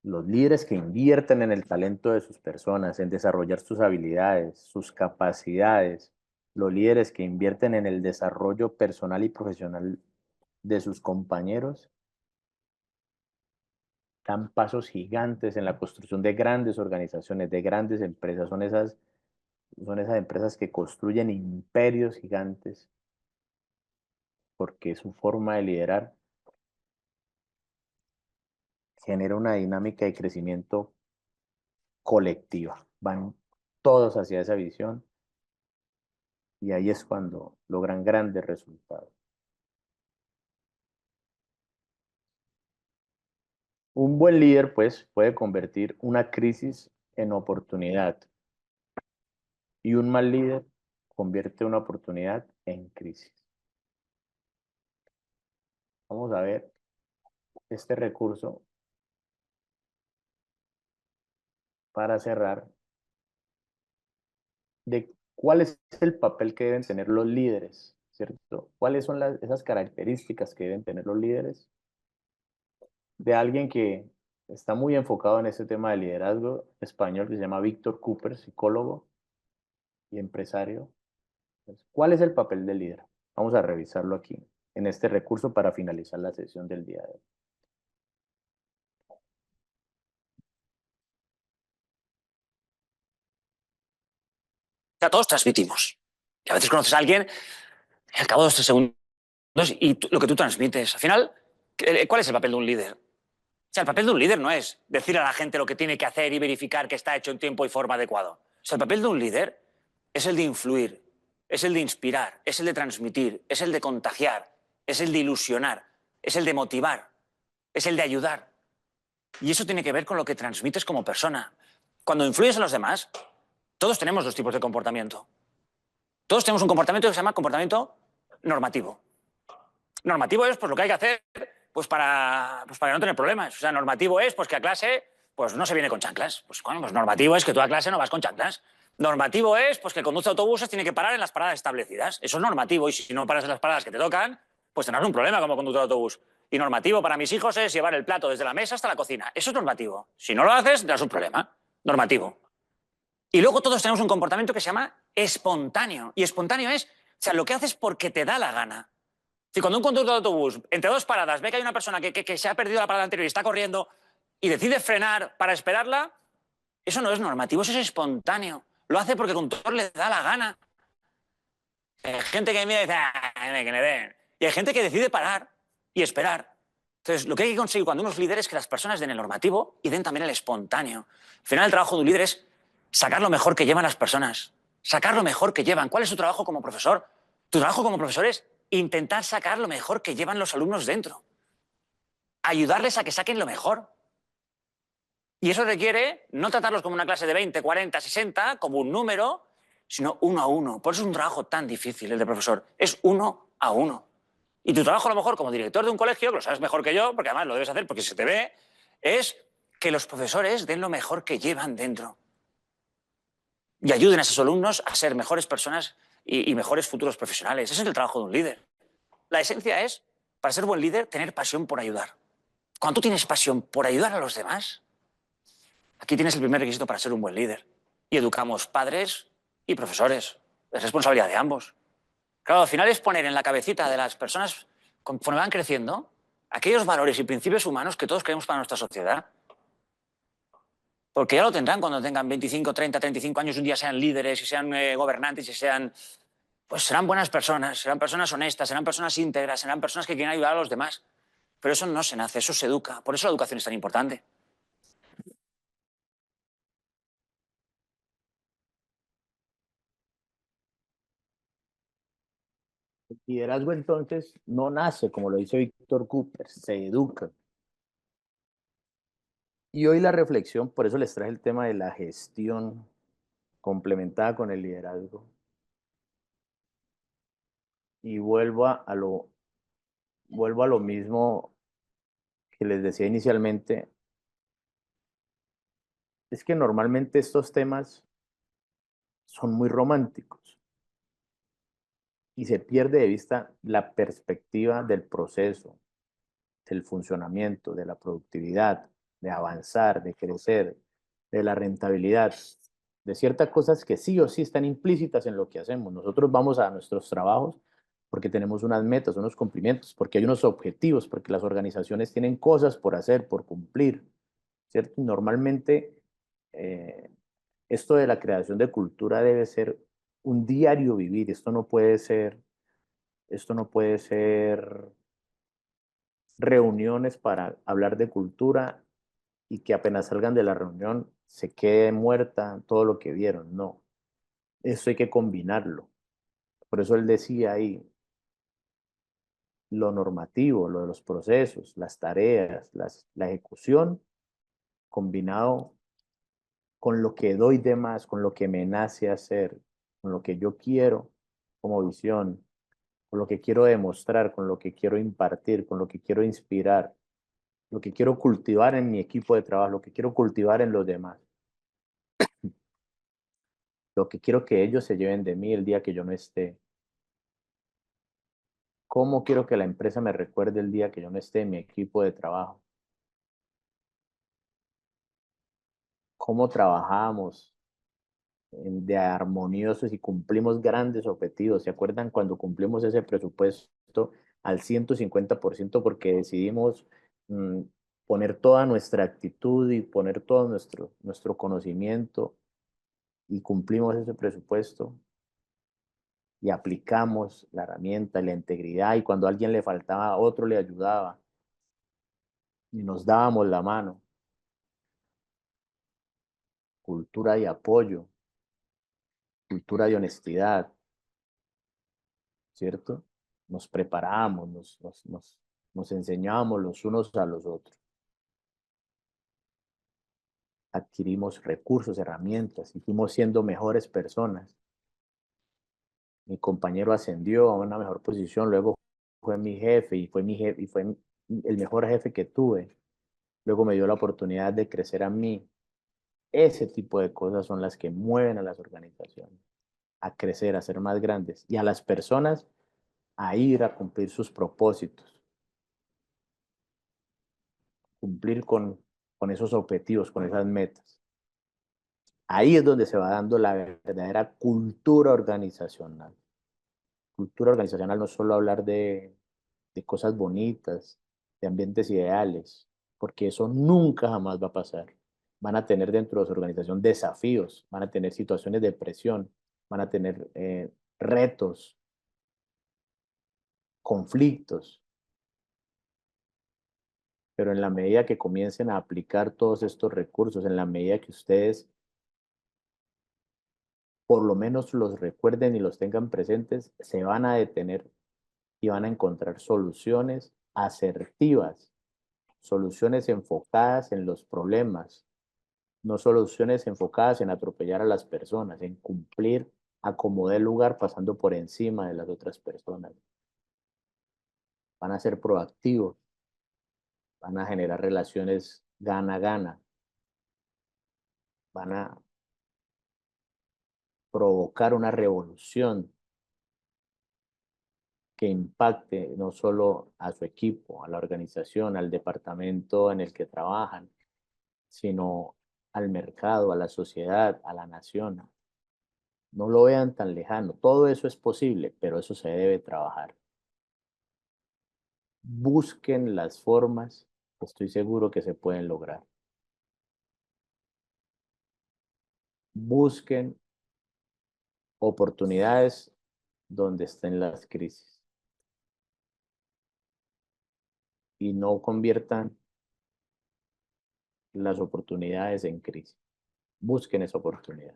Los líderes que invierten en el talento de sus personas, en desarrollar sus habilidades, sus capacidades, los líderes que invierten en el desarrollo personal y profesional de sus compañeros, dan pasos gigantes en la construcción de grandes organizaciones, de grandes empresas. Son esas empresas que construyen imperios gigantes porque su forma de liderar genera una dinámica de crecimiento colectiva. Van todos hacia esa visión y ahí es cuando logran grandes resultados. Un buen líder, pues, puede convertir una crisis en oportunidad y un mal líder convierte una oportunidad en crisis. Vamos a ver este recurso para cerrar de cuál es el papel que deben tener los líderes, ¿cierto? ¿Cuáles son esas características que deben tener los líderes de alguien que está muy enfocado en este tema de liderazgo español que se llama Víctor Cooper, psicólogo y empresario? ¿Cuál es el papel del líder? Vamos a revisarlo aquí en este recurso para finalizar la sesión del día de hoy.
sea, todos transmitimos. Y a veces conoces a alguien y al cabo de 2 o 3 segundos y lo que tú transmites. Al final, ¿cuál es el papel de un líder? O sea, el papel de un líder no es decir a la gente lo que tiene que hacer y verificar que está hecho en tiempo y forma adecuado. O sea, el papel de un líder es el de influir, es el de inspirar, es el de transmitir, es el de contagiar, es el de ilusionar, es el de motivar, es el de ayudar. Y eso tiene que ver con lo que transmites como persona. Cuando influyes en los demás, todos tenemos 2 tipos de comportamiento. Todos tenemos un comportamiento que se llama comportamiento normativo. Normativo es pues, lo que hay que hacer pues para no tener problemas. O sea, normativo es pues, que a clase pues, no se viene con chanclas. Pues, bueno, pues normativo es que tú a clase no vas con chanclas. Normativo es pues, que el conductor de autobuses tiene que parar en las paradas establecidas. Eso es normativo y si no paras en las paradas que te tocan, pues tendrás un problema como conductor de autobús. Y normativo para mis hijos es llevar el plato desde la mesa hasta la cocina. Eso es normativo. Si no lo haces, tendrás un problema. Normativo. Y luego todos tenemos un comportamiento que se llama espontáneo. Y espontáneo es, o sea, lo que haces porque te da la gana. Si cuando un conductor de autobús, entre 2 paradas, ve que hay una persona que se ha perdido la parada anterior y está corriendo y decide frenar para esperarla, eso no es normativo, eso es espontáneo. Lo hace porque el conductor le da la gana. Hay gente que mira y dice, que me den. Y hay gente que decide parar y esperar. Entonces, lo que hay que conseguir cuando uno es líder es que las personas den el normativo y den también el espontáneo. Al final, el trabajo de un líder es sacar lo mejor que llevan las personas, sacar lo mejor que llevan. ¿Cuál es su trabajo como profesor? Tu trabajo como profesor es intentar sacar lo mejor que llevan los alumnos dentro. Ayudarles a que saquen lo mejor. Y eso requiere no tratarlos como una clase de 20, 40, 60, como un número, sino 1 a 1. Por eso es un trabajo tan difícil el de profesor. Es 1 a 1. Y tu trabajo a lo mejor como director de un colegio, que lo sabes mejor que yo, porque además lo debes hacer porque se te ve, es que los profesores den lo mejor que llevan dentro. Y ayuden a esos alumnos a ser mejores personas y mejores futuros profesionales. Ese es el trabajo de un líder. La esencia es, para ser buen líder, tener pasión por ayudar. Cuando tú tienes pasión por ayudar a los demás, aquí tienes el primer requisito para ser un buen líder. Y educamos padres y profesores. Es responsabilidad de ambos. Claro, al final es poner en la cabecita de las personas, conforme van creciendo, aquellos valores y principios humanos que todos queremos para nuestra sociedad. Porque ya lo tendrán cuando tengan 25, 30, 35 años, un día sean líderes y sean gobernantes y sean... Pues serán buenas personas, serán personas honestas, serán personas íntegras, serán personas que quieren ayudar a los demás. Pero eso no se nace, eso se educa. Por eso la educación es tan importante.
El liderazgo entonces no nace, como lo dice Víctor Cooper, se educa. Y hoy la reflexión, por eso les traje el tema de la gestión complementada con el liderazgo. Y vuelvo a lo mismo que les decía inicialmente, es que normalmente estos temas son muy románticos y se pierde de vista la perspectiva del proceso, del funcionamiento, de la productividad, de avanzar, de crecer, de la rentabilidad, de ciertas cosas que sí o sí están implícitas en lo que hacemos. Nosotros vamos a nuestros trabajos porque tenemos unas metas, unos cumplimientos, porque hay unos objetivos, porque las organizaciones tienen cosas por hacer, por cumplir, ¿cierto? Y normalmente eh, esto de la creación de cultura debe ser un diario vivir. Esto no puede ser reuniones para hablar de cultura y que apenas salgan de la reunión se quede muerta todo lo que vieron. No, eso hay que combinarlo. Por eso él decía ahí lo normativo, lo de los procesos, las tareas, la ejecución, combinado con lo que doy de más, con lo que me nace hacer, con lo que yo quiero como visión, con lo que quiero demostrar, con lo que quiero impartir, con lo que quiero inspirar, lo que quiero cultivar en mi equipo de trabajo, lo que quiero cultivar en los demás, lo que quiero que ellos se lleven de mí el día que yo no esté. ¿Cómo quiero que la empresa me recuerde el día que yo no esté en mi equipo de trabajo? ¿Cómo trabajamos de armoniosos y cumplimos grandes objetivos? ¿Se acuerdan cuando cumplimos ese presupuesto al 150% porque decidimos mm, poner toda nuestra actitud y poner todo nuestro conocimiento y cumplimos ese presupuesto y aplicamos la herramienta, la integridad, y cuando a alguien le faltaba, a otro le ayudaba y nos dábamos la mano. Cultura de apoyo, cultura de honestidad, ¿cierto? Nos preparamos, nos enseñamos los unos a los otros. Adquirimos recursos, herramientas, y fuimos siendo mejores personas. Mi compañero ascendió a una mejor posición, luego fue mi jefe y fue el mejor jefe que tuve. Luego me dio la oportunidad de crecer a mí. Ese tipo de cosas son las que mueven a las organizaciones a crecer, a ser más grandes, y a las personas a ir a cumplir sus propósitos, cumplir con esos objetivos, con esas metas. Ahí es donde se va dando la verdadera cultura organizacional. Cultura organizacional no es solo hablar de cosas bonitas, de ambientes ideales, porque eso nunca jamás va a pasar. Van a tener dentro de su organización desafíos, van a tener situaciones de presión, van a tener retos, conflictos, pero en la medida que comiencen a aplicar todos estos recursos, en la medida que ustedes por lo menos los recuerden y los tengan presentes, se van a detener y van a encontrar soluciones asertivas, soluciones enfocadas en los problemas, no soluciones enfocadas en atropellar a las personas, en cumplir a como dé lugar pasando por encima de las otras personas. Van a ser proactivos, van a generar relaciones gana-gana, van a provocar una revolución que impacte no solo a su equipo, a la organización, al departamento en el que trabajan, sino al mercado, a la sociedad, a la nación. No lo vean tan lejano. Todo eso es posible, pero eso se debe trabajar. Busquen las formas, estoy seguro que se pueden lograr. Busquen oportunidades donde estén las crisis y no conviertan las oportunidades en crisis. Busquen esa oportunidad.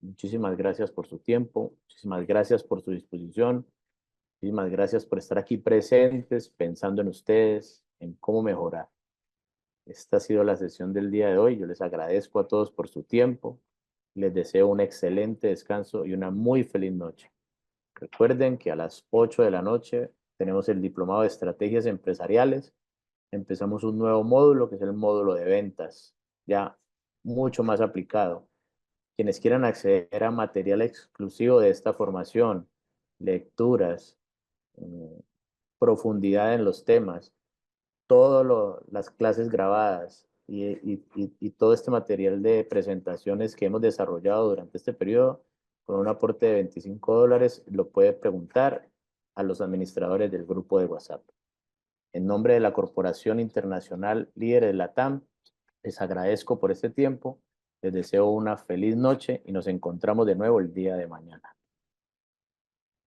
Muchísimas gracias por su tiempo, muchísimas gracias por su disposición, muchísimas gracias por estar aquí presentes, pensando en ustedes, en cómo mejorar. Esta ha sido la sesión del día de hoy. Yo les agradezco a todos por su tiempo. Les deseo un excelente descanso y una muy feliz noche. Recuerden que a las 8 de la noche tenemos el diplomado de estrategias empresariales. Empezamos un nuevo módulo, que es el módulo de ventas, ya mucho más aplicado. Quienes quieran acceder a material exclusivo de esta formación, lecturas, profundidad en los temas, todas las clases grabadas y todo este material de presentaciones que hemos desarrollado durante este periodo, con un aporte de $25, lo puede preguntar a los administradores del grupo de WhatsApp. En nombre de la Corporación Internacional Líderes LATAM, les agradezco por este tiempo, les deseo una feliz noche y nos encontramos de nuevo el día de mañana.